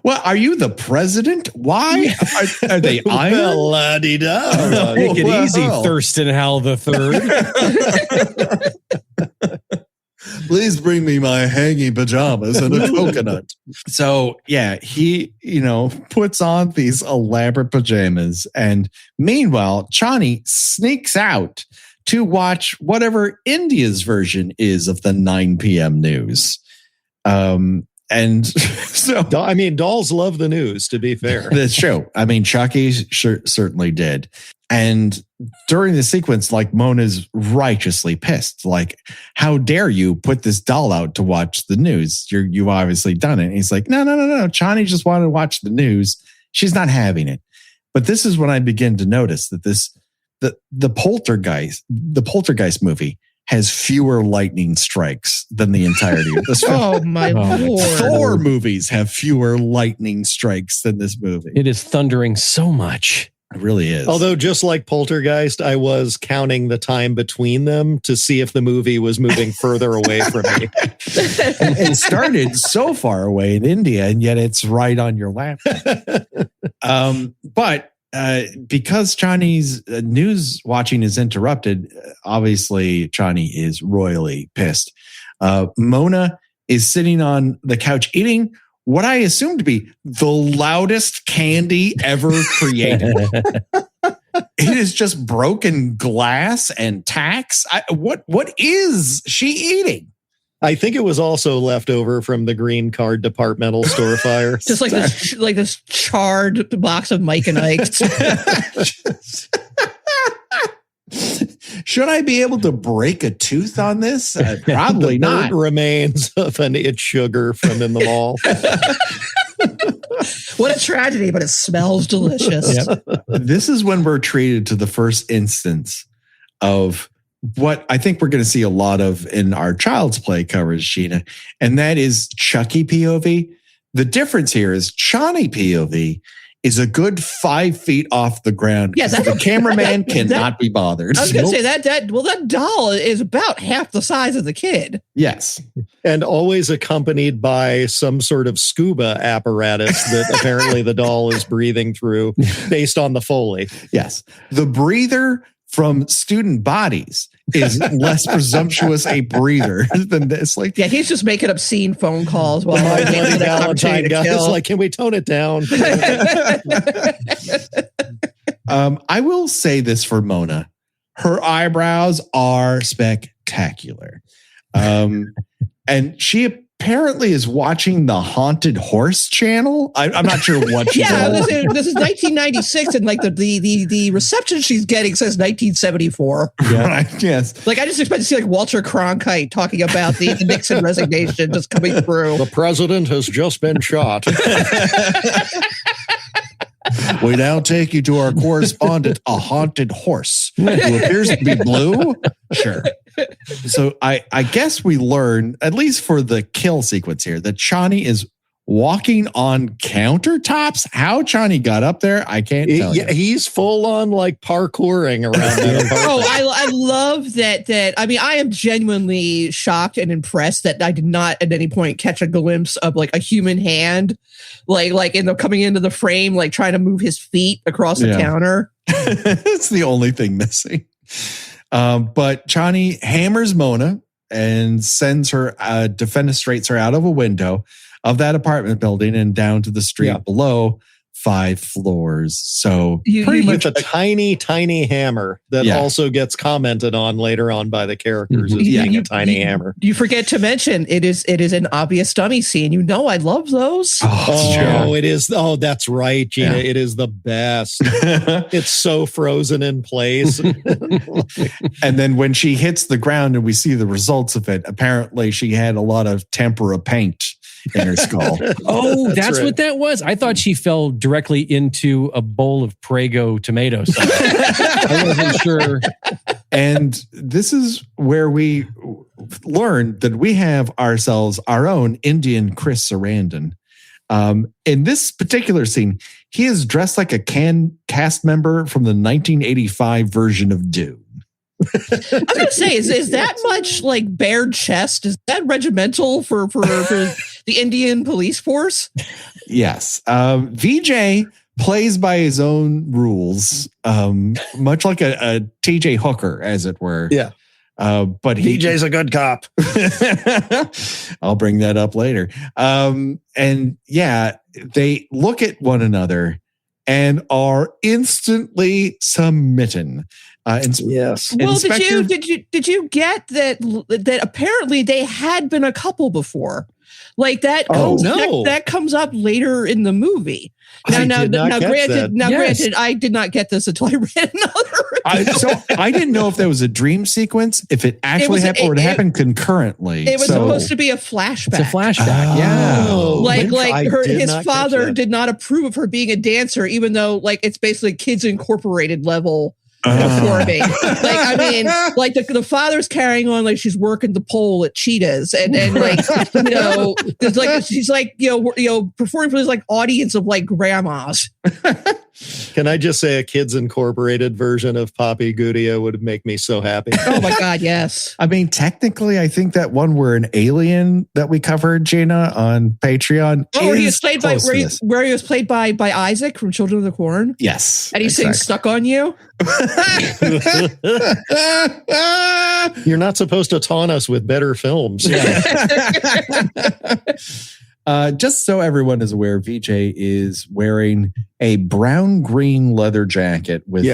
Well, are you the president? Why? Are they iron? Well, la-di-da. Take it easy, Thurston Howell the Third. Please bring me my hanging pajamas and a coconut. So, yeah, he, puts on these elaborate pajamas. And meanwhile, Chani sneaks out to watch whatever India's version is of the 9 p.m. news. And so, I mean, dolls love the news, to be fair. That's true. I mean, Chucky certainly did. And during the sequence, like, Mona's righteously pissed. Like, how dare you put this doll out to watch the news? You've obviously done it. And he's like, no. Chani just wanted to watch the news. She's not having it. But this is when I begin to notice that the Poltergeist movie has fewer lightning strikes than the entirety of this film. Oh, my Lord. Thor movies have fewer lightning strikes than this movie. It is thundering so much. It really is. Although, just like Poltergeist, I was counting the time between them to see if the movie was moving further away from me. It started so far away in India, and yet it's right on your lap. But because Chani's news watching is interrupted, obviously Chani is royally pissed. Mona is sitting on the couch eating what I assume to be the loudest candy ever created. It is just broken glass and tacks. What is she eating? I think it was also left over from the green card departmental store fire. Just like this charred box of Mike and Ike. Should I be able to break a tooth on this? Probably not. Remains of an It Sugar from in the mall. What a tragedy, but it smells delicious. Yep. This is when we're treated to the first instance of what I think we're going to see a lot of in our Child's Play coverage, Gina, and that is Chucky POV. The difference here is Chani POV is a good 5 feet off the ground. Yes, the cameraman cannot be bothered. I was going to say that doll is about half the size of the kid. Yes. And always accompanied by some sort of scuba apparatus that apparently the doll is breathing through based on the Foley. Yes. The breather from Student Bodies is less presumptuous a breather than this. Like, yeah, he's just making obscene phone calls while my Bloody Valentine guy is like, can we tone it down? I will say this for Mona. Her eyebrows are spectacular. And she apparently is watching the Haunted Horse channel. I'm not sure what she's on. This is 1996, and like the reception she's getting says 1974. Yeah. Right, yes. Like, I just expect to see like Walter Cronkite talking about the Nixon resignation just coming through. The president has just been shot. We now take you to our correspondent, a haunted horse who appears to be blue. Sure. So I guess we learn, at least for the kill sequence here, that Chani is walking on countertops. How Chani got up there, I can't tell you. He's full on like parkouring around that apartment. Oh, I love that. I mean, I am genuinely shocked and impressed that I did not at any point catch a glimpse of like a human hand, like coming into the frame, like trying to move his feet across the counter. It's the only thing missing. But Chani hammers Mona and sends her, defenestrates her out of a window of that apartment building and down to the street below, 5 floors. So pretty much a tiny hammer that also gets commented on later on by the characters as being a tiny hammer. You forget to mention it is an obvious dummy scene. You know I love those. It is. Oh, that's right, Gina. It is the best. It's so frozen in place. And then when she hits the ground and we see the results of it, apparently she had a lot of tempera paint in her skull. That's right. What that was. I thought she fell directly into a bowl of Prego tomato sauce. I wasn't sure. And this is where we learned that we have ourselves our own Indian Chris Sarandon. In this particular scene, he is dressed like a cast member from the 1985 version of Dune. I was gonna say, is that much like bare chest? Is that regimental for the Indian police force? Yes. VJ plays by his own rules, much like a TJ Hooker, as it were. Yeah. But VJ's a good cop. I'll bring that up later. And yeah, they look at one another and are instantly smitten. Yes. Well, did you get that apparently they had been a couple before? Like that that comes up later in the movie. Granted, I did not get this until I read another. So I didn't know if that was a dream sequence, if it actually happened, or it happened concurrently. It was supposed to be a flashback. It's a flashback, his father did not approve of her being a dancer, even though it's basically Kids Incorporated level. Forming. The father's carrying on like she's working the pole at Cheetahs, and she's performing for this audience of grandmas. Can I just say a Kids Incorporated version of Papi Gudia would make me so happy? Oh my God, yes. I mean, technically, I think that one where an alien that we covered, Gina, on Patreon. Oh, where he was played by Isaac from Children of the Corn. Yes. And he sings Stuck on You. You're not supposed to taunt us with better films. Just so everyone is aware, VJ is wearing a brown-green leather jacket with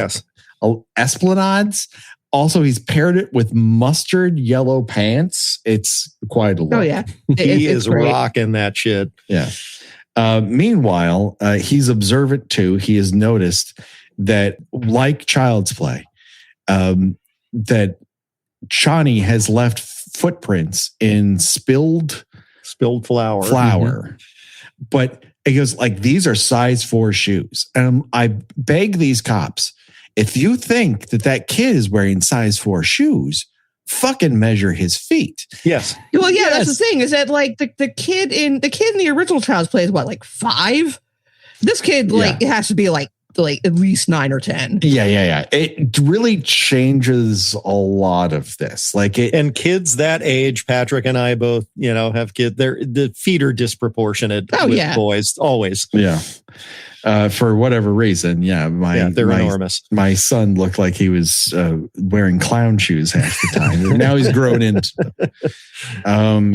esplanades. Also, he's paired it with mustard yellow pants. It's quite a look. Oh, yeah. He is rocking that shit. Yeah. Meanwhile, he's observant too. He has noticed that, like Child's Play, that Chani has left footprints in spilled flour. Mm-hmm. But it goes these are size 4 shoes. And I beg these cops, if you think that kid is wearing size 4 shoes, fucking measure his feet. Yes. Well, yeah, that's the thing, is that the kid in the original Child's Play is what, 5? This kid it has to be at least 9 or 10. Yeah. It really changes a lot of this. And kids that age, Patrick and I both, have kids. The feet are disproportionate with boys always. Yeah. For whatever reason, they're enormous. My son looked like he was wearing clown shoes half the time. Now he's grown into.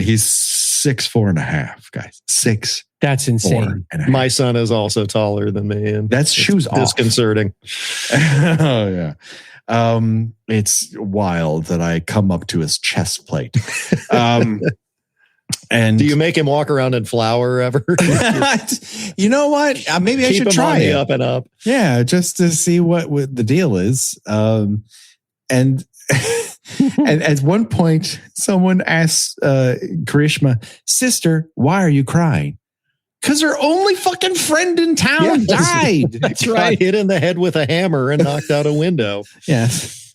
He's 6'4.5", guys. 6. That's insane. My son is also taller than me, and that's shoes off. Disconcerting. Oh yeah. It's wild that I come up to his chest plate. And do you make him walk around in flour ever? You know what? Maybe I should try it. Up and up. Yeah, just to see what the deal is. And at one point, someone asked Karishma, "Sister, why are you crying?" Because her only fucking friend in town died. That's right. Hit in the head with a hammer and knocked out a window. Yes.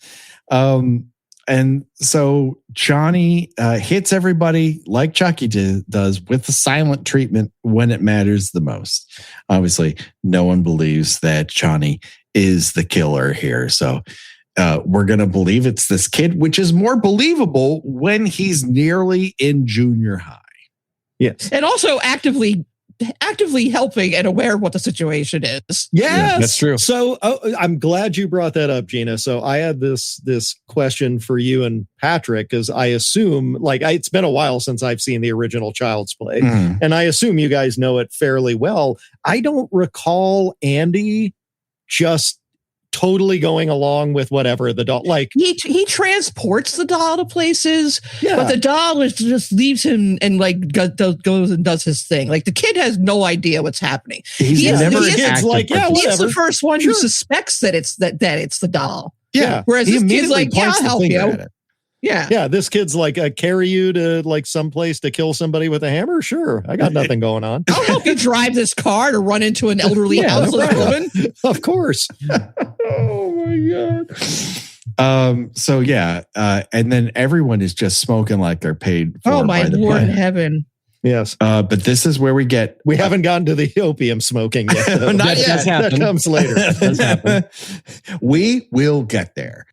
And so Chani hits everybody like Chucky does with the silent treatment when it matters the most. Obviously, no one believes that Chani is the killer here. So we're going to believe it's this kid, which is more believable when he's nearly in junior high. Yes. And also actively actively helping and aware of what the situation is. Yes, that's true. So I'm glad you brought that up, Gina. So I had this question for you and Patrick, because I assume, it's been a while since I've seen the original Child's Play, and I assume you guys know it fairly well. I don't recall Andy just totally going along with whatever the doll, he transports the doll to places, but the doll just leaves him and goes and does his thing. Like, the kid has no idea what's happening. He's He's whatever. the first one who suspects that it's the doll. Yeah. Whereas he this kid's like, yeah, points I'll the help finger you. at it. Yeah. Yeah, this kid's like, carry you to someplace to kill somebody with a hammer? Sure, I got nothing going on. I'll help you drive this car to run into an elderly houseless woman. Of course. Oh my God. So yeah, and then everyone is just smoking like they're paid for. Oh my by the Lord in planet. heaven. Yes. But this is where we haven't gotten to the opium smoking yet. Not yet. That comes later. That does happen. We will get there.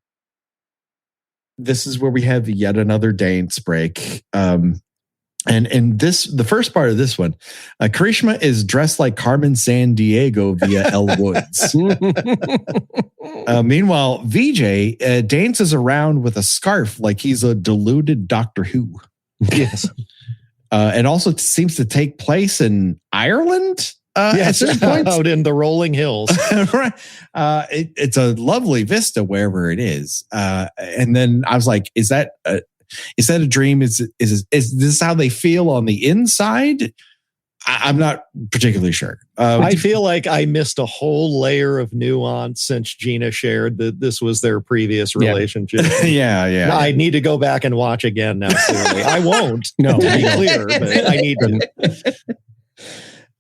This is where we have yet another dance break. And the first part of this one, Karishma is dressed like Carmen Sandiego via Elle Woods. Meanwhile, VJ dances around with a scarf like he's a deluded Doctor Who. Yes. It also seems to take place in Ireland. Yes, out in the rolling hills. Right. It's a lovely vista wherever it is. And then I was like, is that a dream? Is this how they feel on the inside? I'm not particularly sure. I feel like I missed a whole layer of nuance since Gina shared that this was their previous relationship. Yeah. I need to go back and watch again now. Clearly, I won't. No, to be clear, but I need to.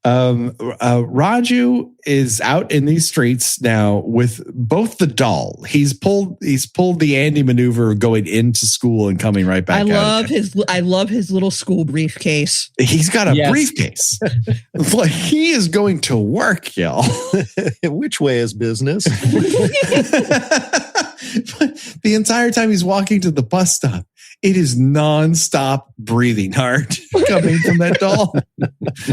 Raju is out in these streets now with both the doll. He's pulled the Andy maneuver going into school and coming right back out. I love his little school briefcase. He's got a briefcase. Like, he is going to work, y'all. Which way is business? The entire time he's walking to the bus stop, it is nonstop breathing hard coming from that doll.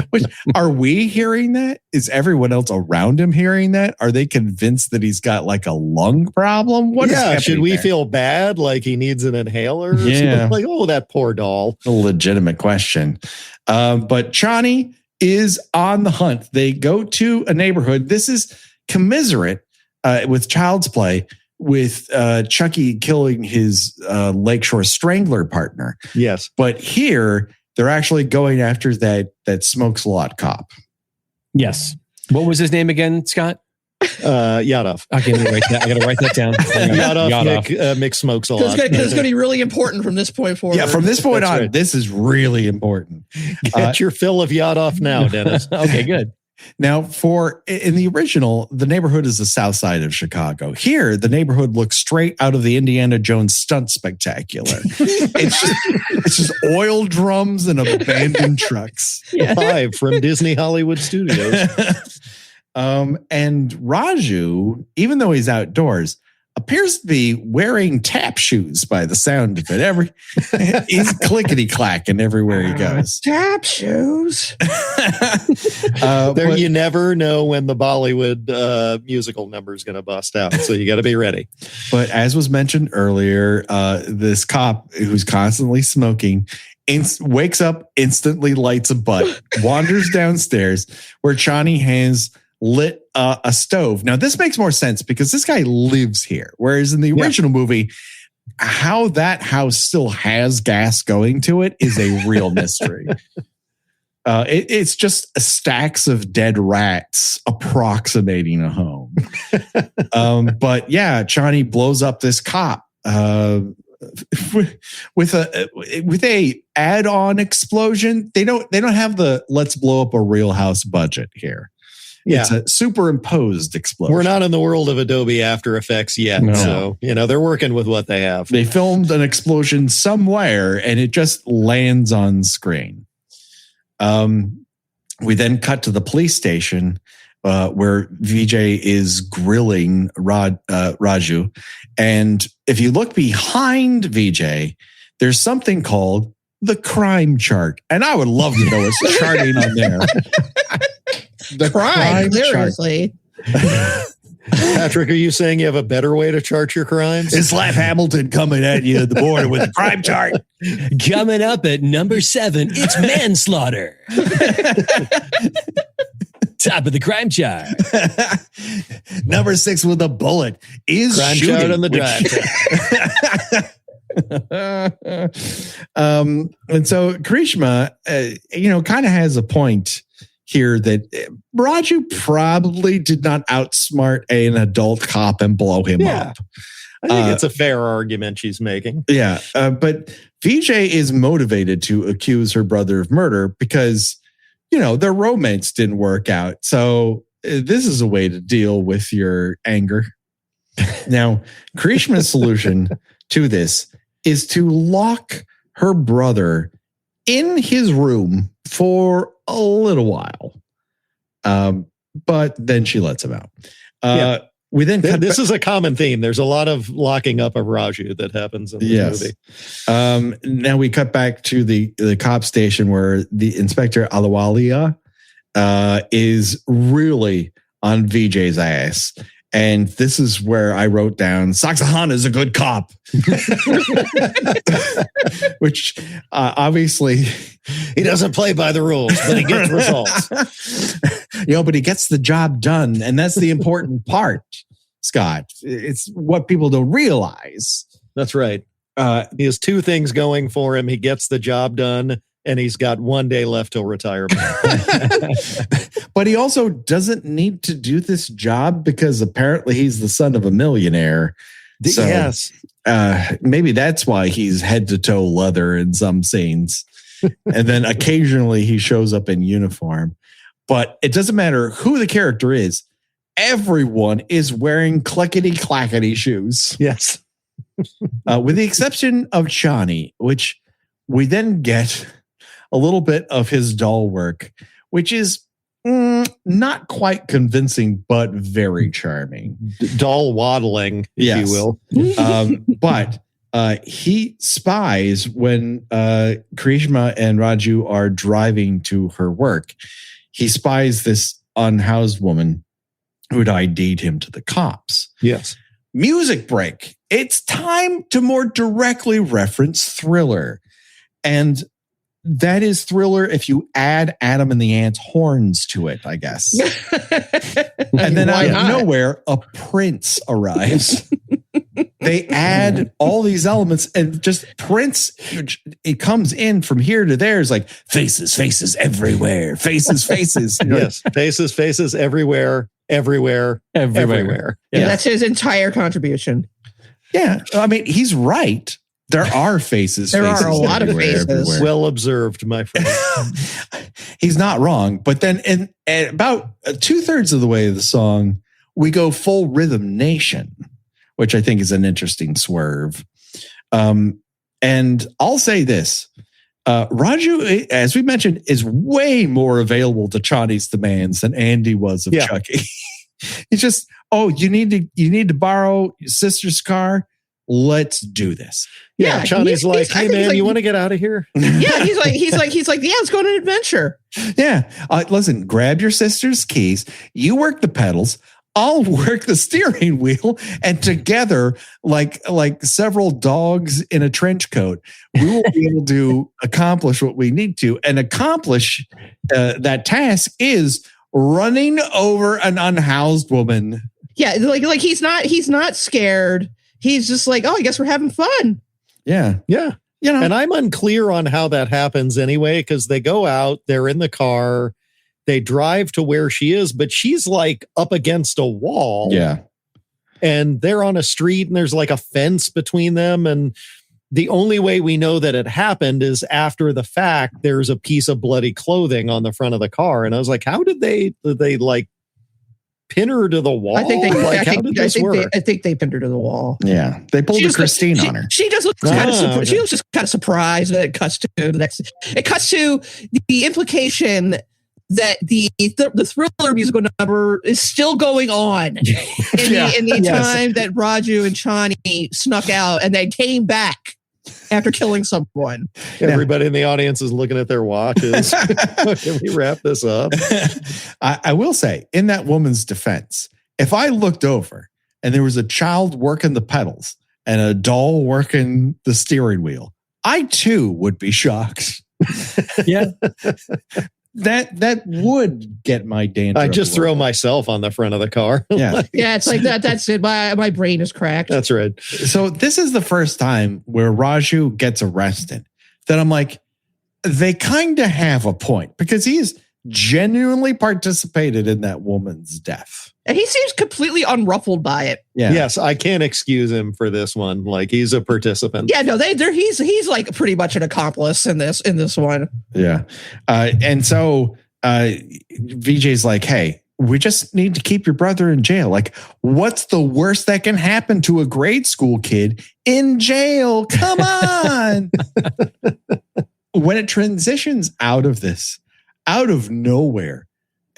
Which, are we hearing that? Is everyone else around him hearing that? Are they convinced that he's got like a lung problem? Should we feel bad? Like he needs an inhaler? Yeah. Like, oh, that poor doll. A legitimate question. But Chani is on the hunt. They go to a neighborhood. This is commiserate with Child's Play, with Chucky killing his Lakeshore Strangler partner. Yes. But here, they're actually going after that smokes a lot cop. Yes. What was his name again, Scott? Yadov. Okay, I gotta write that down. Yadov. Mick smokes a lot. It's going to be really important from this point forward. Yeah, from this point on, right. This is really important. Get your fill of Yadov now, Dennis. Okay, good. Now, in the original, the neighborhood is the south side of Chicago. Here, the neighborhood looks straight out of the Indiana Jones stunt spectacular. It's just oil drums and abandoned trucks. Live from Disney Hollywood Studios. And Raju, even though he's outdoors, appears to be wearing tap shoes by the sound of it. He's clickety clacking everywhere he goes. Tap shoes. You never know when the Bollywood musical number is going to bust out, so you got to be ready. But as was mentioned earlier, this cop who's constantly smoking wakes up, instantly lights a butt, wanders downstairs where Chani has lit a stove. Now, this makes more sense because this guy lives here. Whereas in the original movie, how that house still has gas going to it is a real mystery. It's just stacks of dead rats approximating a home. But yeah, Chani blows up this cop with a add-on explosion. They don't have the let's blow up a real house budget here. Yeah. It's a superimposed explosion. We're not in the world of Adobe After Effects yet. No. So, they're working with what they have. They filmed an explosion somewhere and it just lands on screen. We then cut to the police station where VJ is grilling Raju. And if you look behind VJ, there's something called the crime chart. And I would love to know what's charting on there. The crime seriously. Patrick, are you saying you have a better way to chart your crimes? It's Laff Hamilton coming at you at the border with the crime chart. Coming up at number 7, it's manslaughter. Top of the crime chart. Number 6 with a bullet is crime shooting. Chart on the drive. And so Karishma, kind of has a point here that Raju probably did not outsmart an adult cop and blow him up. I think it's a fair argument she's making. Yeah. But Vijay is motivated to accuse her brother of murder because, their romance didn't work out. So this is a way to deal with your anger. Now, Karishma's solution to this is to lock her brother in his room for a little while. But then she lets him out. We then this is a common theme. There's a lot of locking up of Raju that happens in the movie. Now we cut back to the cop station where the Inspector Alawalia is really on Vijay's ass. And this is where I wrote down, Saxahan is a good cop. Which obviously... He doesn't play by the rules, but he gets results. But he gets the job done. And that's the important part, Scott. It's what people don't realize. That's right. He has 2 things going for him. He gets the job done, and he's got 1 day left till retirement. But he also doesn't need to do this job because apparently he's the son of a millionaire. So, yes. Maybe that's why he's head to toe leather in some scenes. And then occasionally he shows up in uniform. But it doesn't matter who the character is. Everyone is wearing clickety-clackety shoes. Yes. With the exception of Chani, which we then get a little bit of his doll work, which is not quite convincing, but very charming. Doll waddling, if you will. But he spies when Karishma and Raju are driving to her work. He spies this unhoused woman who'd ID'd him to the cops. Yes. Music break. It's time to more directly reference Thriller. And that is Thriller if you add Adam and the Ants horns to it, I guess. And then out of nowhere, a prince arrives. They add all these elements and just Prince, it comes in from here to there. It's like faces everywhere. Faces. Yes. Faces everywhere. Yeah. That's his entire contribution. Yeah. I mean, he's right. There are faces. There are a lot of faces. Everywhere. Well observed, my friend. He's not wrong. But then in about 2/3 of the way of the song, we go full Rhythm Nation, which I think is an interesting swerve. And I'll say this. Raju, as we mentioned, is way more available to Chani's demands than Andy was of Chucky. He's just, you need to borrow your sister's car. Let's do this. Yeah, Chani's like, hey man, you want to get out of here? Yeah, he's like, yeah, let's go on an adventure. Yeah, listen, grab your sister's keys. You work the pedals. I'll work the steering wheel, and together, like several dogs in a trench coat, we will be able to accomplish what we need to. And accomplish that task is running over an unhoused woman. Yeah, like he's not scared. He's just like, I guess we're having fun. Yeah. And I'm unclear on how that happens anyway, because they go out, they're in the car. They drive to where she is, but she's like up against a wall. Yeah. And they're on a street and there's like a fence between them. And the only way we know that it happened is after the fact, there's a piece of bloody clothing on the front of the car. And I was like, how did they like pin her to the wall? I think they, like, how did this work? I think they pinned her to the wall. Yeah. They pulled a Christine on her. She just looks she was just kind of surprised that it cuts to the next. It cuts to the implication that the Thriller musical number is still going on in the time that Raju and Chani snuck out and they came back. after killing someone. Everybody in the audience is looking at their watches. Can we wrap this up? I will say, in that woman's defense, if I looked over and there was a child working the pedals and a doll working the steering wheel, I too would be shocked. Yeah. That would get my dander. I just throw myself on the front of the car. Yeah. Yeah, it's like that. That's it. My brain is cracked. That's right. So this is the first time where Raju gets arrested that I'm like, they kind of have a point because he's genuinely participated in that woman's death. And he seems completely unruffled by it. Yeah. Yes, I can't excuse him for this one. Like, he's a participant. Yeah, no, he's like pretty much an accomplice in this one. Yeah. And so VJ's like, hey, we just need to keep your brother in jail. Like, what's the worst that can happen to a grade school kid in jail? Come on. When it transitions out of this, out of nowhere,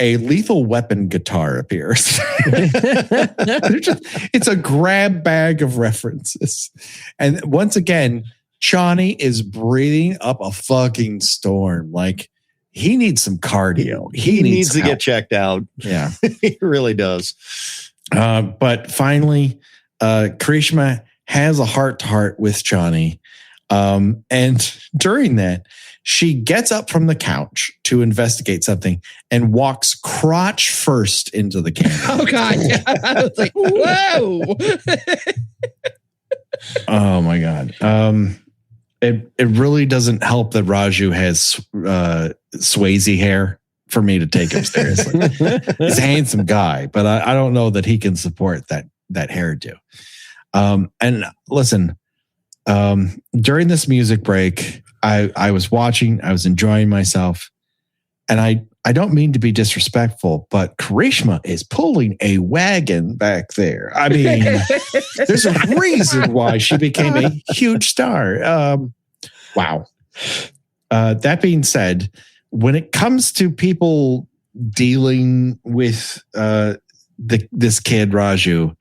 a Lethal Weapon guitar appears. It's a grab bag of references. And once again, Chani is breathing up a fucking storm. Like, he needs some cardio. He needs to get checked out. Yeah. He really does. But finally, Karishma has a heart-to-heart with Chani. And during that, she gets up from the couch to investigate something and walks crotch first into the camera. Oh, God. Yeah. I was like, whoa. Oh, my God. It really doesn't help that Raju has Swayze hair for me to take him seriously. He's a handsome guy, but I don't know that he can support that hairdo. And listen, during this music break, I was watching, I was enjoying myself, and I don't mean to be disrespectful, but Karishma is pulling a wagon back there. I mean, there's a reason why she became a huge star. Wow. That being said, when it comes to people dealing with this kid, Raju,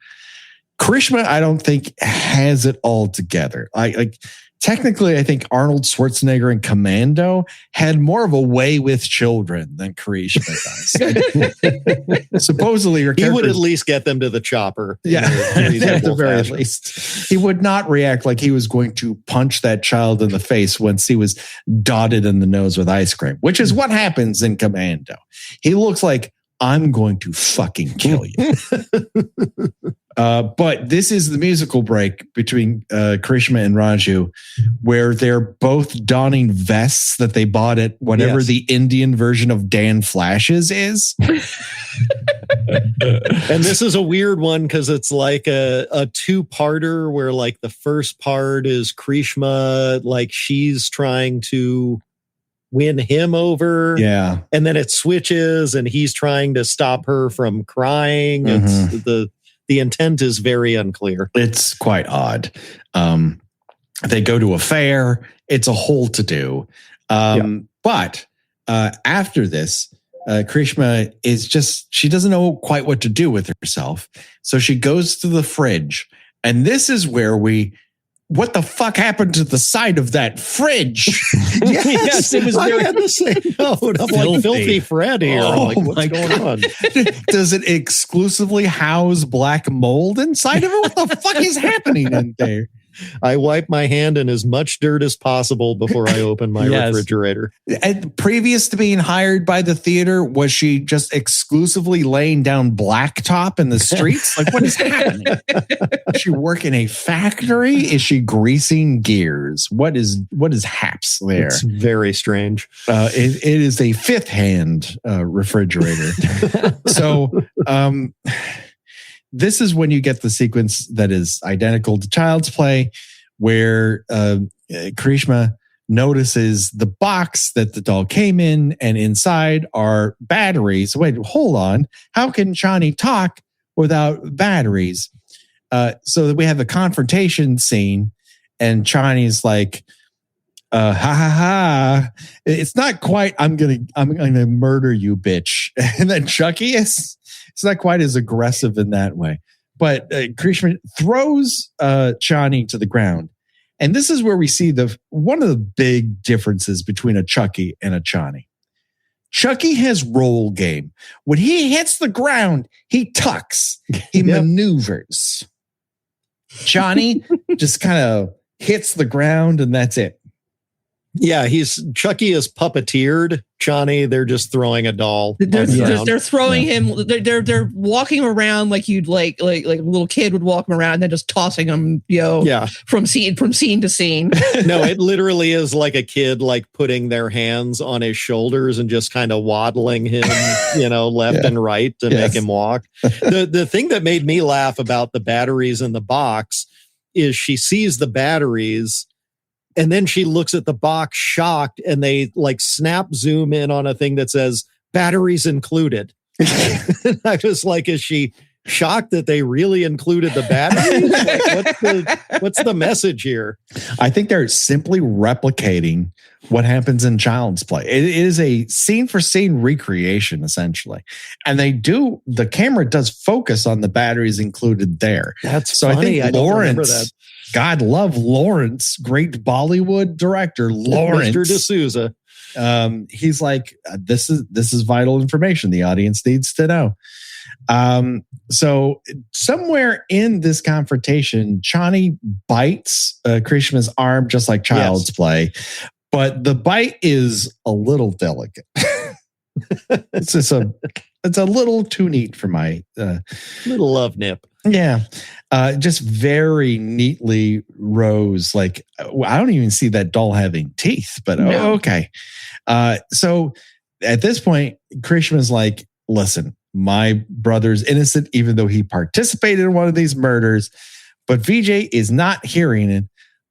Karishma, I don't think has it all together. Technically, I think Arnold Schwarzenegger in Commando had more of a way with children than Karishma does. Supposedly, he would at least get them to the chopper. Yeah, at the very least. He would not react like he was going to punch that child in the face once he was dotted in the nose with ice cream, which is what happens in Commando. He looks like, I'm going to fucking kill you. But this is the musical break between Karishma and Raju, where they're both donning vests that they bought at whatever the Indian version of Dan Flash's is. And this is a weird one because it's like a two-parter where like the first part is Karishma, like she's trying to win him over. Yeah. And then it switches and he's trying to stop her from crying. Mm-hmm. It's the intent is very unclear. It's quite odd. They go to a fair. It's a whole to-do. But after this, Karishma she doesn't know quite what to do with herself. So she goes to the fridge. And this is where what the fuck happened to the side of that fridge? Yes, it was. I had the same note. I'm like filthy Fred here. Like, what's going on? Does it exclusively house black mold inside of it? What the fuck is happening in there? I wipe my hand in as much dirt as possible before I open my refrigerator. And previous to being hired by the theater, was she just exclusively laying down blacktop in the streets? Like, what is happening? Does she work in a factory? Is she greasing gears? What is haps there? It's very strange. It is a fifth hand refrigerator. So, this is when you get the sequence that is identical to Child's Play, where Karishma notices the box that the doll came in, and inside are batteries. Wait, hold on. How can Chani talk without batteries? So that we have a confrontation scene, and Chani's like, ha ha ha. It's not quite, I'm gonna murder you, bitch. And then Chucky it's not quite as aggressive in that way. But Karishma throws Chani to the ground And this is where we see one of the big differences between a Chucky and a Chani. Chucky has roll game. When he hits the ground, he tucks. He maneuvers. Chani just kind of hits the ground and that's it. Yeah, Chucky is puppeteered. Chani, they're just throwing a doll. They're throwing him. They're walking around like you'd like a little kid would walk around, and then just tossing him, from scene to scene. No, it literally is like a kid like putting their hands on his shoulders and just kind of waddling him, left and right to make him walk. The thing that made me laugh about the batteries in the box is she sees the batteries. And then she looks at the box shocked, and they like snap zoom in on a thing that says batteries included. I was like, is she shocked that they really included the batteries? Like, what's the message here? I think they're simply replicating what happens in Child's Play. It is a scene for scene recreation, essentially. And the camera does focus on the batteries included there. That's so funny. I think Lawrence, God love Lawrence, great Bollywood director, Lawrence. Mr. D'Souza. He's like, this is vital information the audience needs to know. So somewhere in this confrontation, Chani bites Krishna's arm just like Child's Play, but the bite is a little delicate. It's a little too neat for my little love nip. Yeah. Just very neatly rose. Like, I don't even see that doll having teeth, but okay. So at this point, Krishna's like, listen, my brother's innocent, even though he participated in one of these murders, but Vijay is not hearing it,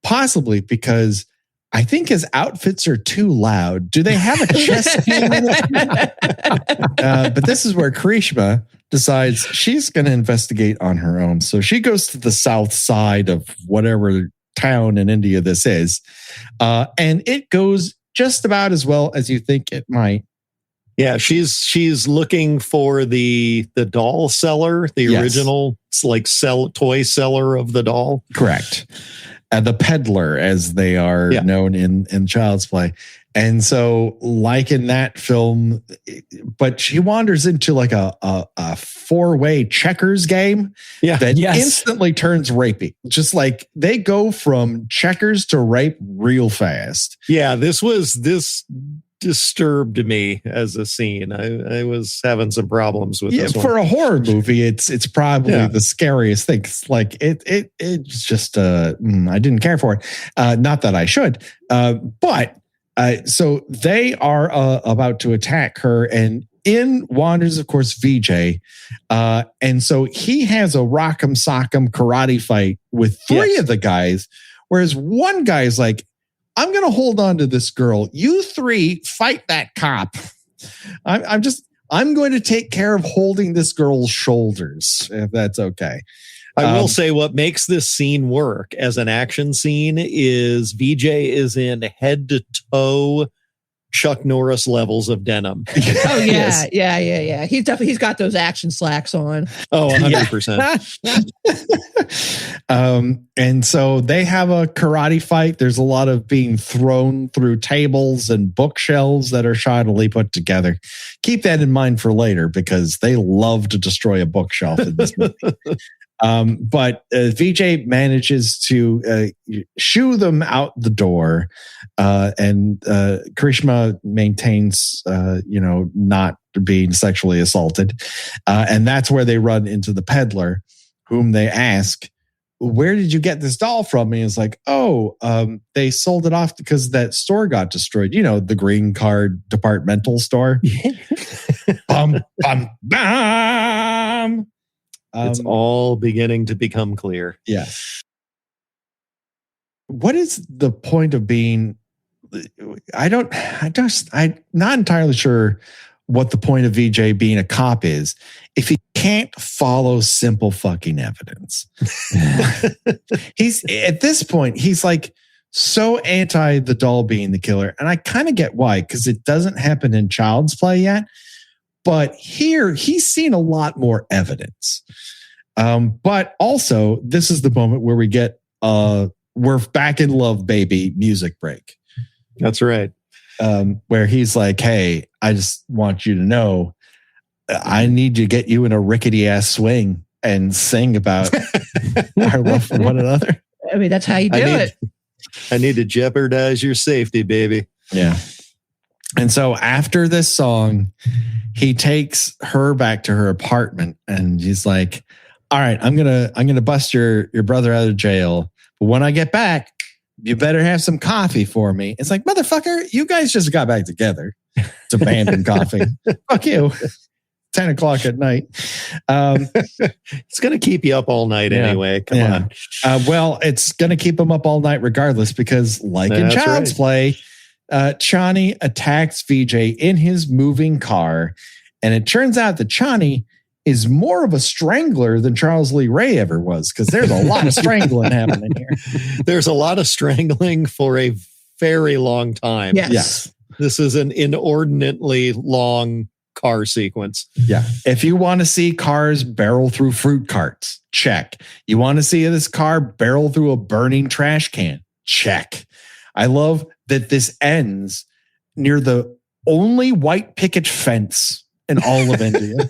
possibly because I think his outfits are too loud. Do they have a chest pain in it? But this is where Krishna decides she's going to investigate on her own. So she goes to the south side of whatever town in India this is. And it goes just about as well as you think it might. Yeah, she's looking for the doll seller, the original toy seller of the doll. Correct. The peddler, as they are known in Child's Play. And so, like in that film, but she wanders into like a four-way checkers game that instantly turns rapey. Just like they go from checkers to rape real fast. Yeah, this disturbed me as a scene. I was having some problems with this one. For a horror movie, it's probably the scariest thing. It's like it's just I didn't care for it. Not that I should, but so they are about to attack her, and in wanders, of course, Vijay, and so he has a rock'em sock'em karate fight with three of the guys, whereas one guy is like, I'm going to hold on to this girl. You three fight that cop. I'm going to take care of holding this girl's shoulders, if that's okay. I will say what makes this scene work as an action scene is Vijay is in head to toe Chuck Norris levels of denim. Oh yeah, yeah. He's got those action slacks on. Oh, 100%. And so they have a karate fight. There's a lot of being thrown through tables and bookshelves that are shoddily put together. Keep that in mind for later because they love to destroy a bookshelf in this movie. But Vijay manages to shoo them out the door, and Krishna maintains, not being sexually assaulted, and that's where they run into the peddler, whom they ask, "Where did you get this doll from?" And he's like, they sold it off because that store got destroyed. The green card departmental store. Bum, bum, bum. It's all beginning to become clear. Yes. What is the point of being? I'm not entirely sure what the point of VJ being a cop is if he can't follow simple fucking evidence. He's at this point, he's like so anti the doll being the killer. And I kind of get why, because it doesn't happen in Child's Play yet. But here, he's seen a lot more evidence. But also, this is the moment where we get a we're back in love, baby music break. That's right. Where he's like, hey, I just want you to know I need to get you in a rickety ass swing and sing about our love for one another. I mean, that's how you do it. I need to jeopardize your safety, baby. Yeah. And so after this song, he takes her back to her apartment and he's like, all right, I'm gonna bust your brother out of jail. But when I get back, you better have some coffee for me. It's like, motherfucker, you guys just got back together. It's abandoned coffee. Fuck you. 10 o'clock at night. It's going to keep you up all night anyway. Come on. Well, it's going to keep him up all night regardless because like in Child's Play, Chani attacks VJ in his moving car. And it turns out that Chani is more of a strangler than Charles Lee Ray ever was because there's a lot of strangling happening here. There's a lot of strangling for a very long time. Yes. This is an inordinately long car sequence. Yeah. If you want to see cars barrel through fruit carts, check. You want to see this car barrel through a burning trash can, check. I love that this ends near the only white picket fence in all of India.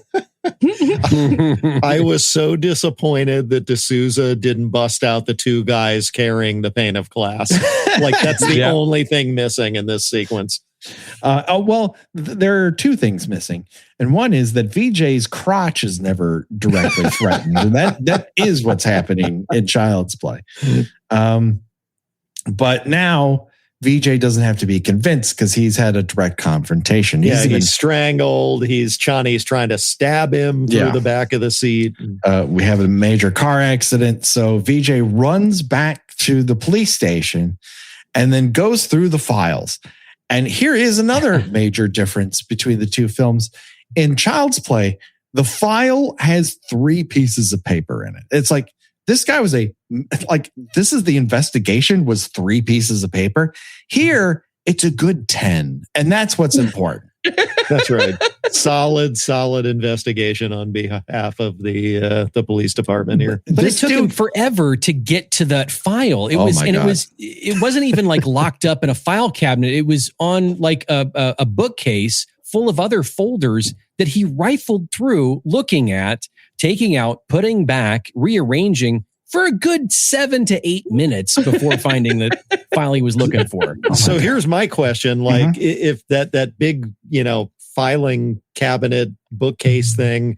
I was so disappointed that D'Souza didn't bust out the two guys carrying the pane of glass. Like that's the only thing missing in this sequence. There are two things missing. And one is that VJ's crotch is never directly threatened. And that is what's happening in Child's Play. But now VJ doesn't have to be convinced because he's had a direct confrontation. He's strangled. Chani's trying to stab him through the back of the seat. We have a major car accident. So VJ runs back to the police station and then goes through the files. And here is another major difference between the two films. In Child's Play, the file has 3 pieces of paper in it. It's like, this guy was this is the investigation was 3 pieces of paper. Here, it's a good 10. And that's what's important. That's right. Solid investigation on behalf of the police department here. But it took him forever to get to that file. It wasn't even like locked up in a file cabinet. It was on like a bookcase full of other folders that he rifled through, looking at, taking out, putting back, rearranging for a good 7 to 8 minutes before finding the file he was looking for. So here's my question. Like if that big, filing cabinet bookcase thing,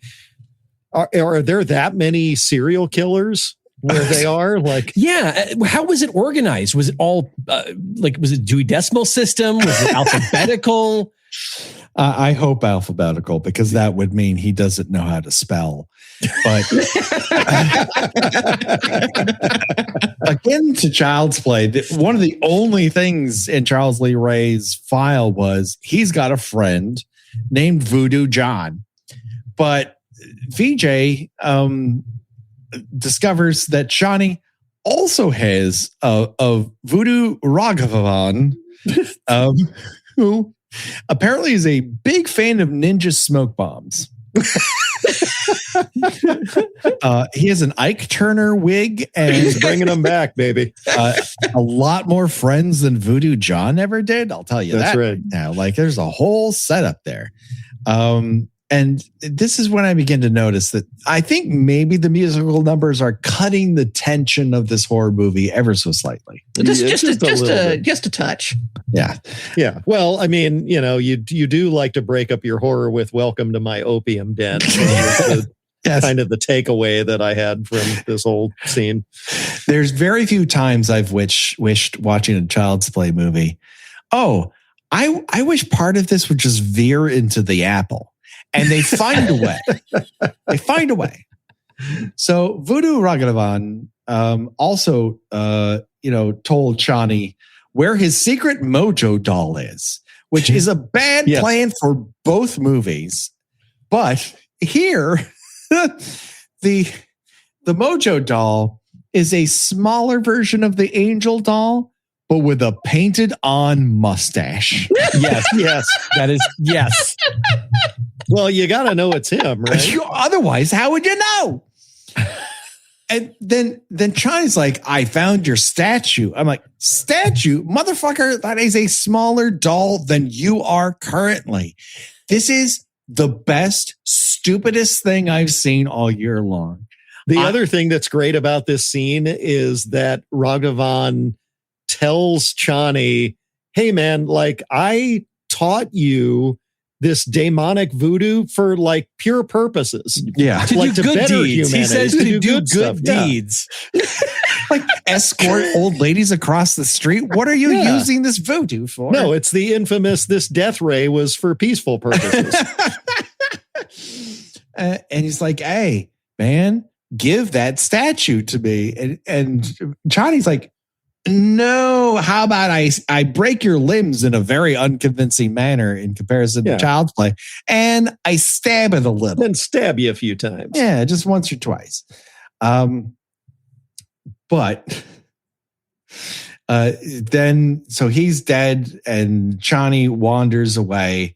are there that many serial killers where they are? Like, how was it organized? Was it all was it Dewey Decimal System? Was it alphabetical? I hope alphabetical because that would mean he doesn't know how to spell. But again, to Child's Play, one of the only things in Charles Lee Ray's file was he's got a friend named Voodoo John. But VJ discovers that Chani also has a Voodoo Raghavan, who apparently is a big fan of ninja smoke bombs. He has an Ike Turner wig and he's bringing them back, baby. A lot more friends than Voodoo John ever did. I'll tell you That's that right. now. Like there's a whole setup there. And this is when I begin to notice that I think maybe the musical numbers are cutting the tension of this horror movie ever so slightly. Just a touch. Yeah. Yeah. Well, I mean, you do like to break up your horror with "Welcome to My Opium Den." Yes. Kind of the takeaway that I had from this whole scene. There's very few times I've wished watching a Child's Play movie. Oh, I wish part of this would just veer into the apple. And they find a way. So Voodoo Raghavan also, told Chani where his secret mojo doll is, which is a bad plan for both movies. But here, the mojo doll is a smaller version of the angel doll, but with a painted on mustache. Yes. That is, yes. Well, you got to know it's him, right? Otherwise, how would you know? And then Chani's like, I found your statue. I'm like, statue? Motherfucker, that is a smaller doll than you are currently. This is the best, stupidest thing I've seen all year long. The other thing that's great about this scene is that Raghavan tells Chani, hey man, like I taught you this demonic voodoo for like pure purposes. Yeah. To like do to good better deeds. humanity. He says to do good stuff. deeds. Like escort old ladies across the street. What are you using this voodoo for? No, it's the infamous, this death ray was for peaceful purposes. And he's like, hey, man, give that statue to me. And Chani's like, no, how about I break your limbs in a very unconvincing manner in comparison to Child's Play, and I stab it a little. Then stab you a few times. Yeah, just once or twice. But then, so he's dead, and Chani wanders away.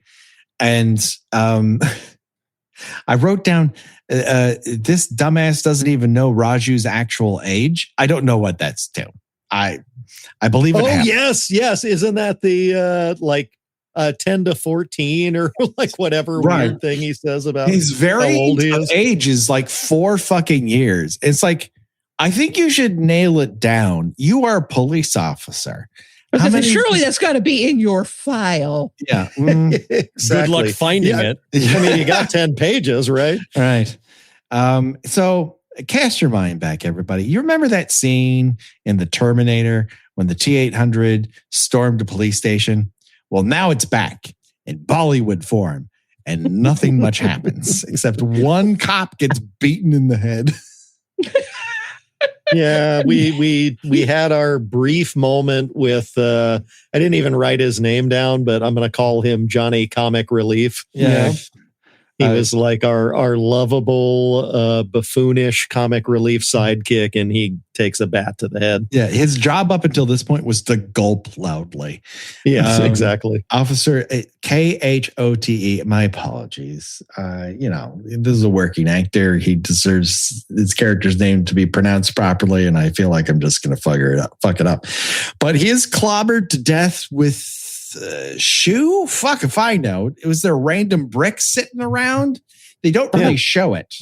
And I wrote down, this dumbass doesn't even know Raju's actual age. I don't know what that's to. I believe it happened. Yes. Isn't that the 10 to 14 or like whatever weird thing he says about he's very how old he is? Age is like 4 fucking years. It's like, I think you should nail it down. You are a police officer. Surely that's got to be in your file. Yeah. Exactly. Good luck finding it. I mean, you got 10 pages, right? Right. So cast your mind back, everybody. You remember that scene in The Terminator when the T-800 stormed a police station? Well, now it's back in Bollywood form, and nothing much happens except one cop gets beaten in the head. Yeah, we had our brief moment with I didn't even write his name down, but I'm going to call him Johnny Comic Relief. Yeah. He was like our lovable, buffoonish comic relief sidekick, and he takes a bat to the head. Yeah, his job up until this point was to gulp loudly. Yes, exactly. Officer Khote. My apologies. This is a working actor. He deserves his character's name to be pronounced properly, and I feel like I'm just going to fuck it up. But he is clobbered to death with shoe? Fuck if I know. Was there random bricks sitting around? They don't really show it.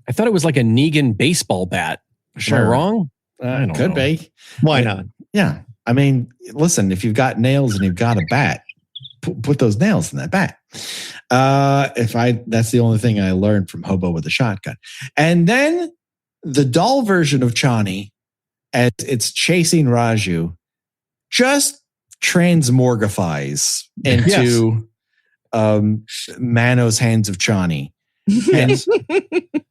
I thought it was like a Negan baseball bat. Sure. Am I wrong? I don't know. Be. Why not? Yeah. I mean, listen, if you've got nails and you've got a bat, put those nails in that bat. That's the only thing I learned from Hobo with a Shotgun. And then the doll version of Chani, as it's chasing Raju, just transmorgifies into Mano's hands of Chani. And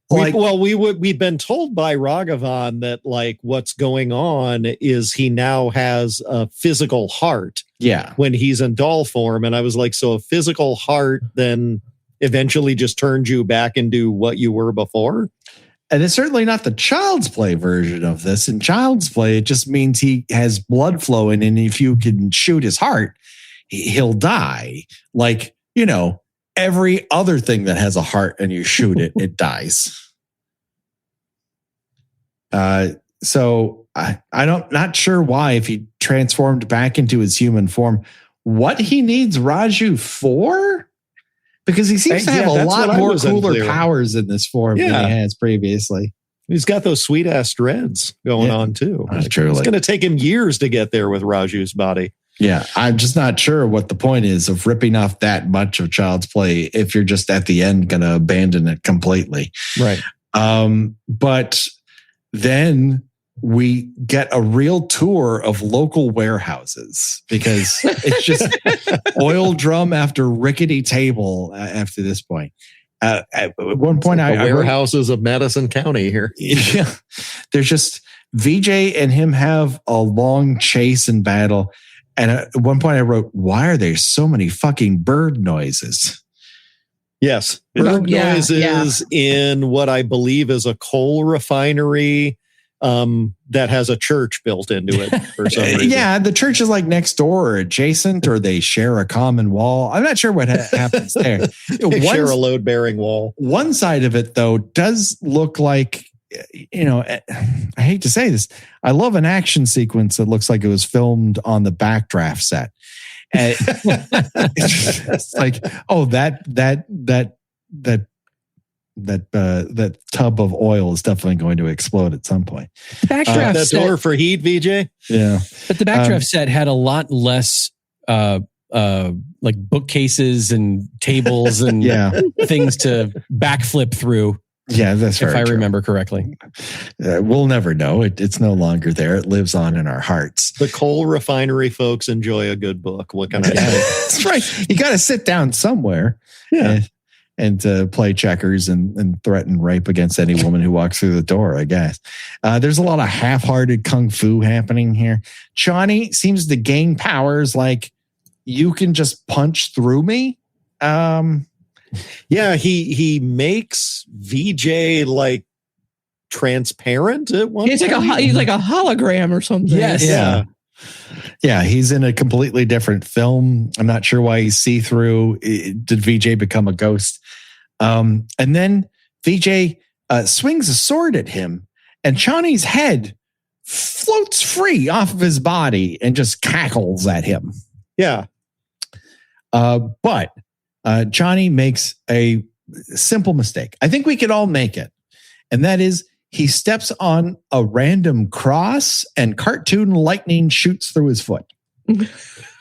we've been told by Raghavan that like what's going on is he now has a physical heart. Yeah. When he's in doll form. And I was like, so a physical heart then eventually just turned you back into what you were before? And it's certainly not the Child's Play version of this. In Child's Play, it just means he has blood flowing, and if you can shoot his heart, he'll die. Like, every other thing that has a heart and you shoot it, it dies. So not sure why, if he transformed back into his human form, what he needs Raju for? Because he seems to have a lot more cooler powers in this form than he has previously. He's got those sweet ass dreads going on too. That's true. It's going to take him years to get there with Raju's body. Yeah, I'm just not sure what the point is of ripping off that much of Child's Play if you're just at the end going to abandon it completely. Right. But then we get a real tour of local warehouses because it's just oil drum after rickety table after this point. At one point, the warehouses of Madison County here. Yeah, there's just VJ and him have a long chase and battle. And at one point I wrote, why are there so many fucking bird noises? Yes. Bird noises in what I believe is a coal refinery that has a church built into it for some reason. Yeah, the church is like next door or adjacent, or they share a common wall. I'm not sure what happens there. They share a load-bearing wall. One side of it, though, does look like I hate to say this. I love an action sequence that looks like it was filmed on the Backdraft set. And it's like, oh, that tub of oil is definitely going to explode at some point. The Backdraft that set, door for heat, VJ. Yeah, but the Backdraft set had a lot less like bookcases and tables and things to backflip through. Yeah, that's if I true. remember correctly. We'll never know. It's no longer there. It lives on in our hearts. The coal refinery folks enjoy a good book. What can I say? That's right. You got to sit down somewhere. Yeah. And play checkers and threaten rape against any woman who walks through the door, I guess. There's a lot of half-hearted kung fu happening here. Chani seems to gain powers like you can just punch through me. Yeah, he makes VJ like transparent at one he's point. He's like a hologram or something. Yes. Yeah, he's in a completely different film. I'm not sure why he's see-through. Did VJ become a ghost? And then VJ swings a sword at him, and Chani's head floats free off of his body and just cackles at him. Yeah. But Chani makes a simple mistake. I think we could all make it. And that is he steps on a random cross and cartoon lightning shoots through his foot.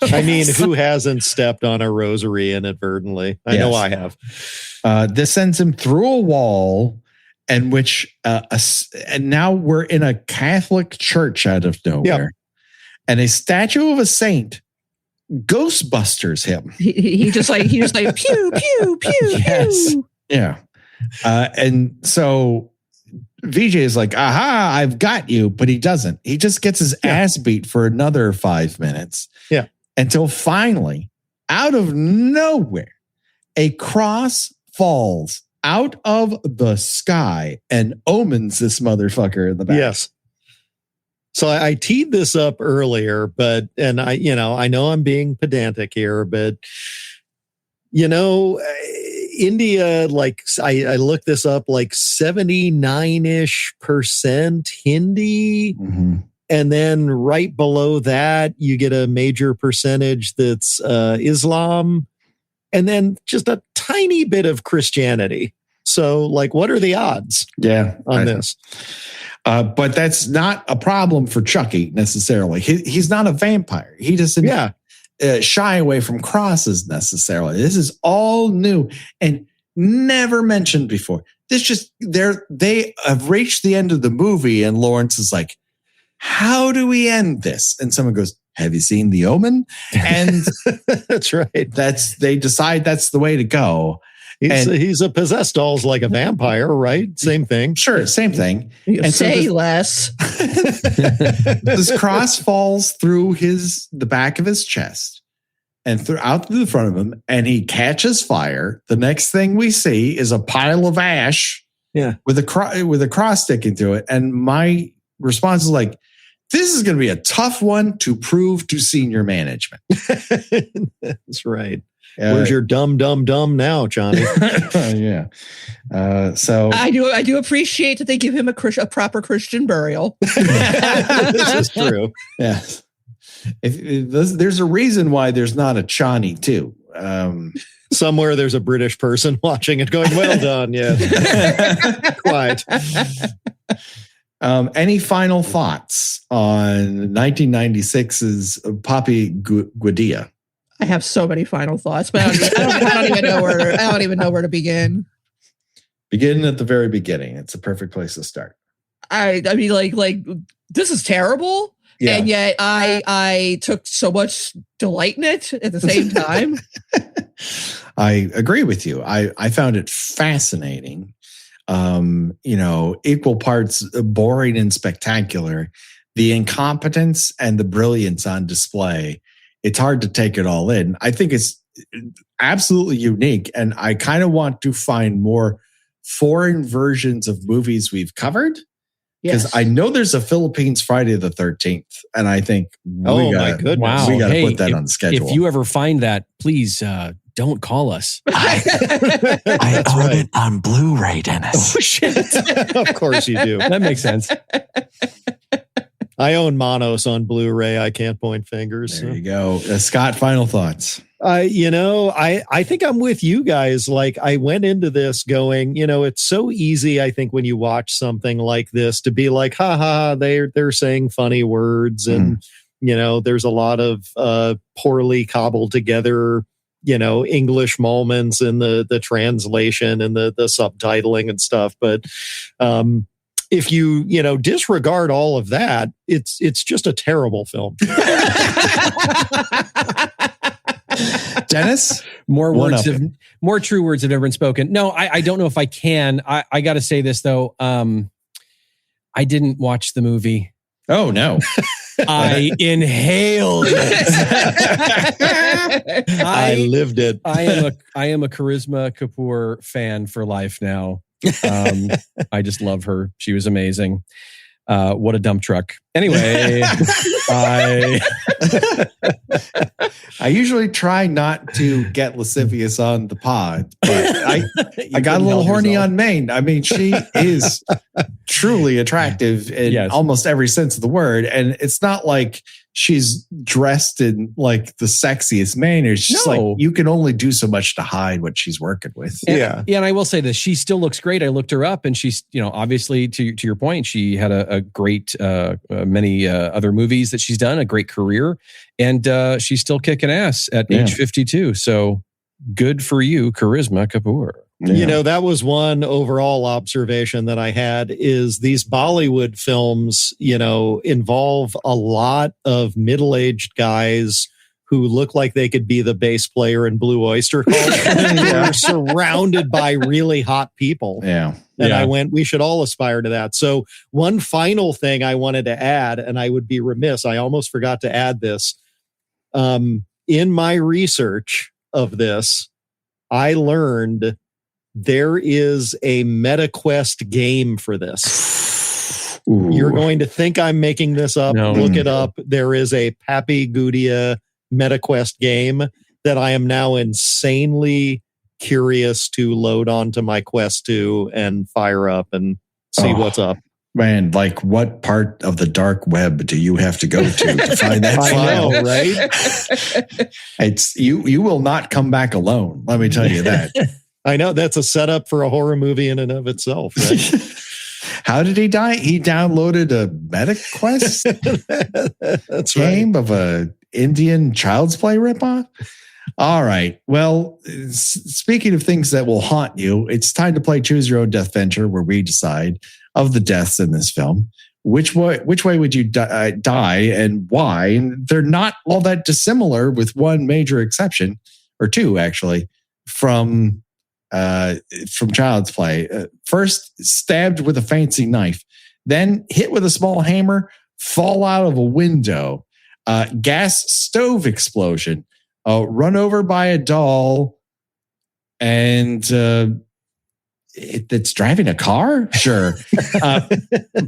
I mean, who hasn't stepped on a rosary inadvertently? I know I have. This sends him through a wall, and and now we're in a Catholic church out of nowhere. Yep. And a statue of a saint Ghostbusters him. He just like pew pew pew. Yes. Pew. Yeah. And so VJ is like, aha, I've got you, but he doesn't. He just gets his ass beat for another 5 minutes. Yeah. Until finally, out of nowhere, a cross falls out of the sky and omens this motherfucker in the back. Yes. So I teed this up earlier, and I know I'm being pedantic here, but India, like I looked this up, like 79-ish% Hindi. Mm-hmm. And then right below that, you get a major percentage that's Islam, and then just a tiny bit of Christianity. So like, what are the odds on this? But that's not a problem for Chucky necessarily. He's not a vampire. He doesn't shy away from crosses necessarily. This is all new and never mentioned before. They have reached the end of the movie, and Lawrence is like, how do we end this? And someone goes, have you seen The Omen? And that's right. They decide that's the way to go. He's a possessed doll's like a vampire, right? Same thing. Sure, same thing. And say less. This cross falls through the back of his chest and out through the front of him, and he catches fire. The next thing we see is a pile of ash, with a cross sticking through it. And my response is like, this is going to be a tough one to prove to senior management. That's right. Where's your dumb now, Johnny? Yeah. So I do appreciate that they give him a proper Christian burial. This is true. Yes. There's a reason why there's not a Chani too. Somewhere there's a British person watching it going, well done. Yeah. Quite. Any final thoughts on 1996's Papi Gudia? I have so many final thoughts, but I don't even know where to begin. Begin at the very beginning. It's a perfect place to start. I mean, like this is terrible, and yet I took so much delight in it at the same time. I agree with you. I found it fascinating. Equal parts boring and spectacular. The incompetence and the brilliance on display. It's hard to take it all in. I think it's absolutely unique, and I kind of want to find more foreign versions of movies we've covered, because I know there's a Philippines Friday the 13th, and I think my goodness, we got to put that on the schedule. If you ever find that, please don't call us. I own it on Blu-ray, Dennis. Oh, shit. Of course you do. That makes sense. I own Monos on Blu-ray. I can't point fingers. There you go. Scott, final thoughts. I think I'm with you guys. Like, I went into this going, it's so easy, I think, when you watch something like this to be like, haha, they're saying funny words. And, there's a lot of poorly cobbled together, English moments in the translation and the subtitling and stuff. But, if you disregard all of that, it's just a terrible film. Dennis, more true words have never been spoken. No, I don't know if I can. I got to say this though. I didn't watch the movie. Oh no. I inhaled it. I lived it. I am a Charisma Kapoor fan for life now. I just love her. She was amazing. What a dump truck. Anyway, I usually try not to get lascivious on the pod, but I got a little horny on Maine. I mean, she is truly attractive in almost every sense of the word. And it's not like she's dressed in like the sexiest manner. It's just like you can only do so much to hide what she's working with. And I will say this: she still looks great. I looked her up, and she's obviously to your point, she had a great many other movies that she's done, a great career, and she's still kicking ass at age 52. So good for you, Charisma Kapoor. Yeah. That was one overall observation that I had is these Bollywood films, involve a lot of middle-aged guys who look like they could be the bass player in Blue Oyster Cult. They're surrounded by really hot people. Yeah. And I went, we should all aspire to that. So one final thing I wanted to add, and I would be remiss, I almost forgot to add this. In my research of this, I learned there is a MetaQuest game for this. Ooh. You're going to think I'm making this up. No. Look it up. There is a Papi Gudia MetaQuest game that I am now insanely curious to load onto my Quest 2 and fire up and see what's up. Man, like what part of the dark web do you have to go to find that file? I know, right? It's you will not come back alone. Let me tell you that. I know that's a setup for a horror movie in and of itself. Right? How did he die? He downloaded a MetaQuest That's game of a Indian Child's Play ripoff. All right. Well, speaking of things that will haunt you, it's time to play Choose Your Own Deathventure, where we decide of the deaths in this film. Which way would you die and why? And they're not all that dissimilar, with one major exception, or two actually, from Child's Play. First, stabbed with a fancy knife, then hit with a small hammer, fall out of a window, gas stove explosion, run over by a doll, and that's driving a car? Sure.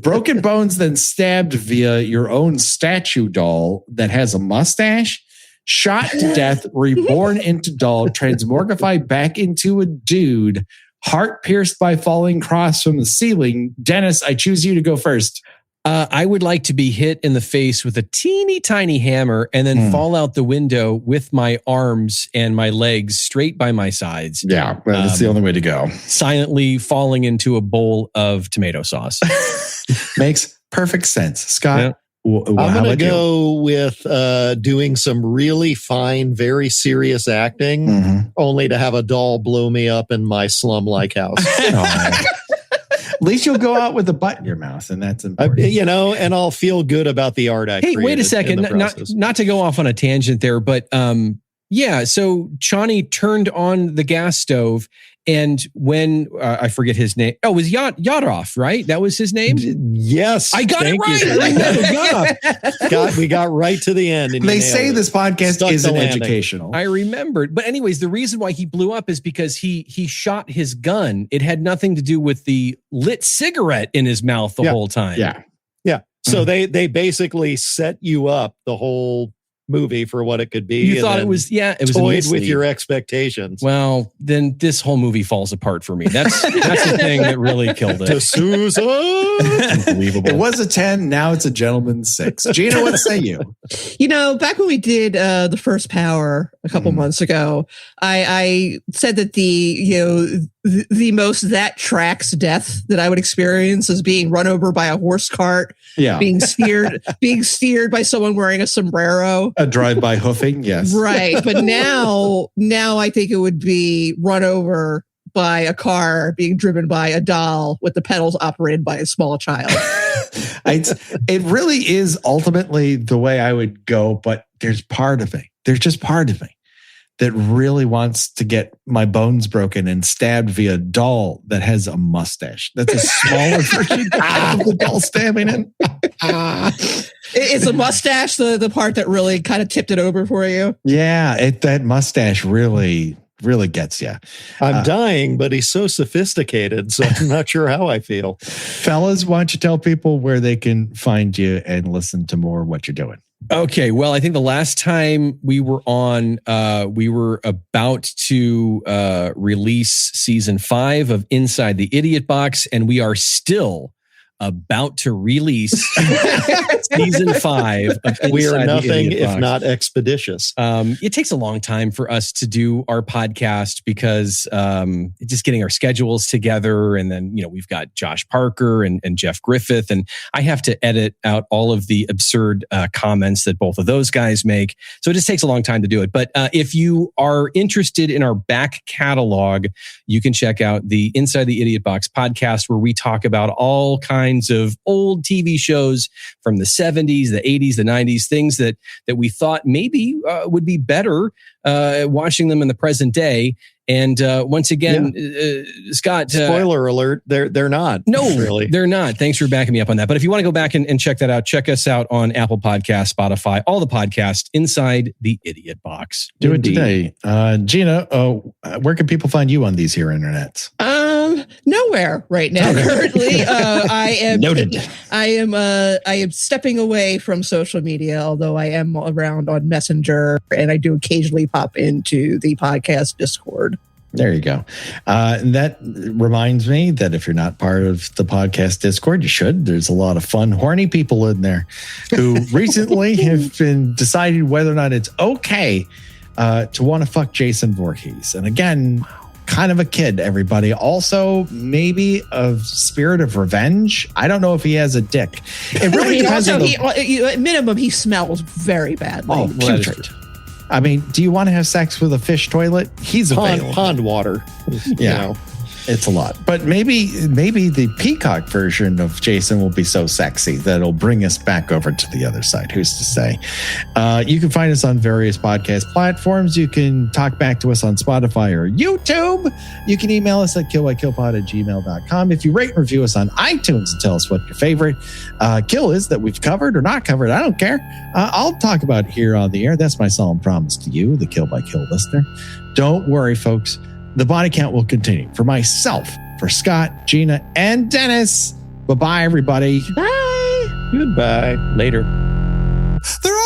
Broken bones, then stabbed via your own statue doll that has a mustache, shot to death, reborn into doll, transmogrified back into a dude, heart pierced by falling cross from the ceiling. Dennis, I choose you to go first. I would like to be hit in the face with a teeny tiny hammer and then fall out the window with my arms and my legs straight by my sides. Yeah, that's the only way to go. Silently falling into a bowl of tomato sauce. Makes perfect sense. Scott? Yeah. I'm going to go with doing some really fine, very serious acting, only to have a doll blow me up in my slum-like house. At least you'll go out with a butt in your mouth, and that's important. And I'll feel good about the art I created. Hey, wait a second. Not to go off on a tangent there, but so Chani turned on the gas stove, and when I forget his name. Oh, it was Yadov, right? That was his name? Yes. I got it right. We got right to the end. And they say this podcast isn't educational. I remembered. But anyways, the reason why he blew up is because he shot his gun. It had nothing to do with the lit cigarette in his mouth the whole time. Yeah. Yeah. So they basically set you up the whole movie for what it could be. You thought it was a toyed mislead with your expectations. Well, then this whole movie falls apart for me. That's the thing that really killed it. D'Souza. Unbelievable. It was a 10. Now it's a gentleman's 6. Gina, what say you? Back when we did the first Power a couple months ago, I said that the most that tracks death that I would experience is being run over by a horse cart, being steered by someone wearing a sombrero, a drive-by hoofing, yes, right. But now I think it would be run over by a car being driven by a doll with the pedals operated by a small child. It really is ultimately the way I would go, but there's just part of me that really wants to get my bones broken and stabbed via a doll that has a mustache. That's a smaller version of the doll stabbing him. It's a mustache, the part that really kind of tipped it over for you. Yeah, that mustache really gets you. I'm dying, but he's so sophisticated, so I'm not sure how I feel. Fellas, why don't you tell people where they can find you and listen to more of what you're doing? Okay, well, I think the last time we were on, we were about to release season 5 of Inside the Idiot Box, and we are still about to release season 5 of Inside We are nothing the Idiot Box. if not expeditious. It takes a long time for us to do our podcast because just getting our schedules together, and then we've got Josh Parker and Jeff Griffith, and I have to edit out all of the absurd comments that both of those guys make. So it just takes a long time to do it. But if you are interested in our back catalog, you can check out the Inside the Idiot Box podcast, where we talk about all kinds of old TV shows from the 70s, the 80s, the 90s, things that we thought maybe would be better watching them in the present day. And once again, Scott, spoiler alert, they're not. No, really. They're not. Thanks for backing me up on that. But if you want to go back and check that out, check us out on Apple Podcasts, Spotify, all the podcasts Inside the Idiot Box. Do it today. Gina, where can people find you on these here internets? Nowhere right now. Currently, I am noted. I am stepping away from social media, although I am around on Messenger, and I do occasionally pop into the podcast Discord. There you go. And that reminds me that if you're not part of the podcast Discord, you should. There's a lot of fun, horny people in there who recently have been deciding whether or not it's okay to want to fuck Jason Voorhees. And again, kind of a kid, everybody. Also, maybe a spirit of revenge. I don't know if he has a dick. It really depends. At minimum, he smells very badly. Oh, putrid. I mean, do you want to have sex with a fish toilet? He's available. Pond water. Yeah. It's a lot. But maybe the peacock version of Jason will be so sexy that it'll bring us back over to the other side. Who's to say? You can find us on various podcast platforms. You can talk back to us on Spotify or YouTube. You can email us at killbykillpod@gmail.com. If you rate and review us on iTunes and tell us what your favorite kill is that we've covered or not covered, I don't care. I'll talk about it here on the air. That's my solemn promise to you, the Kill by Kill listener. Don't worry, folks. The body count will continue. For myself, for Scott, Gina, and Dennis. Bye-bye, everybody. Bye. Goodbye. Later. There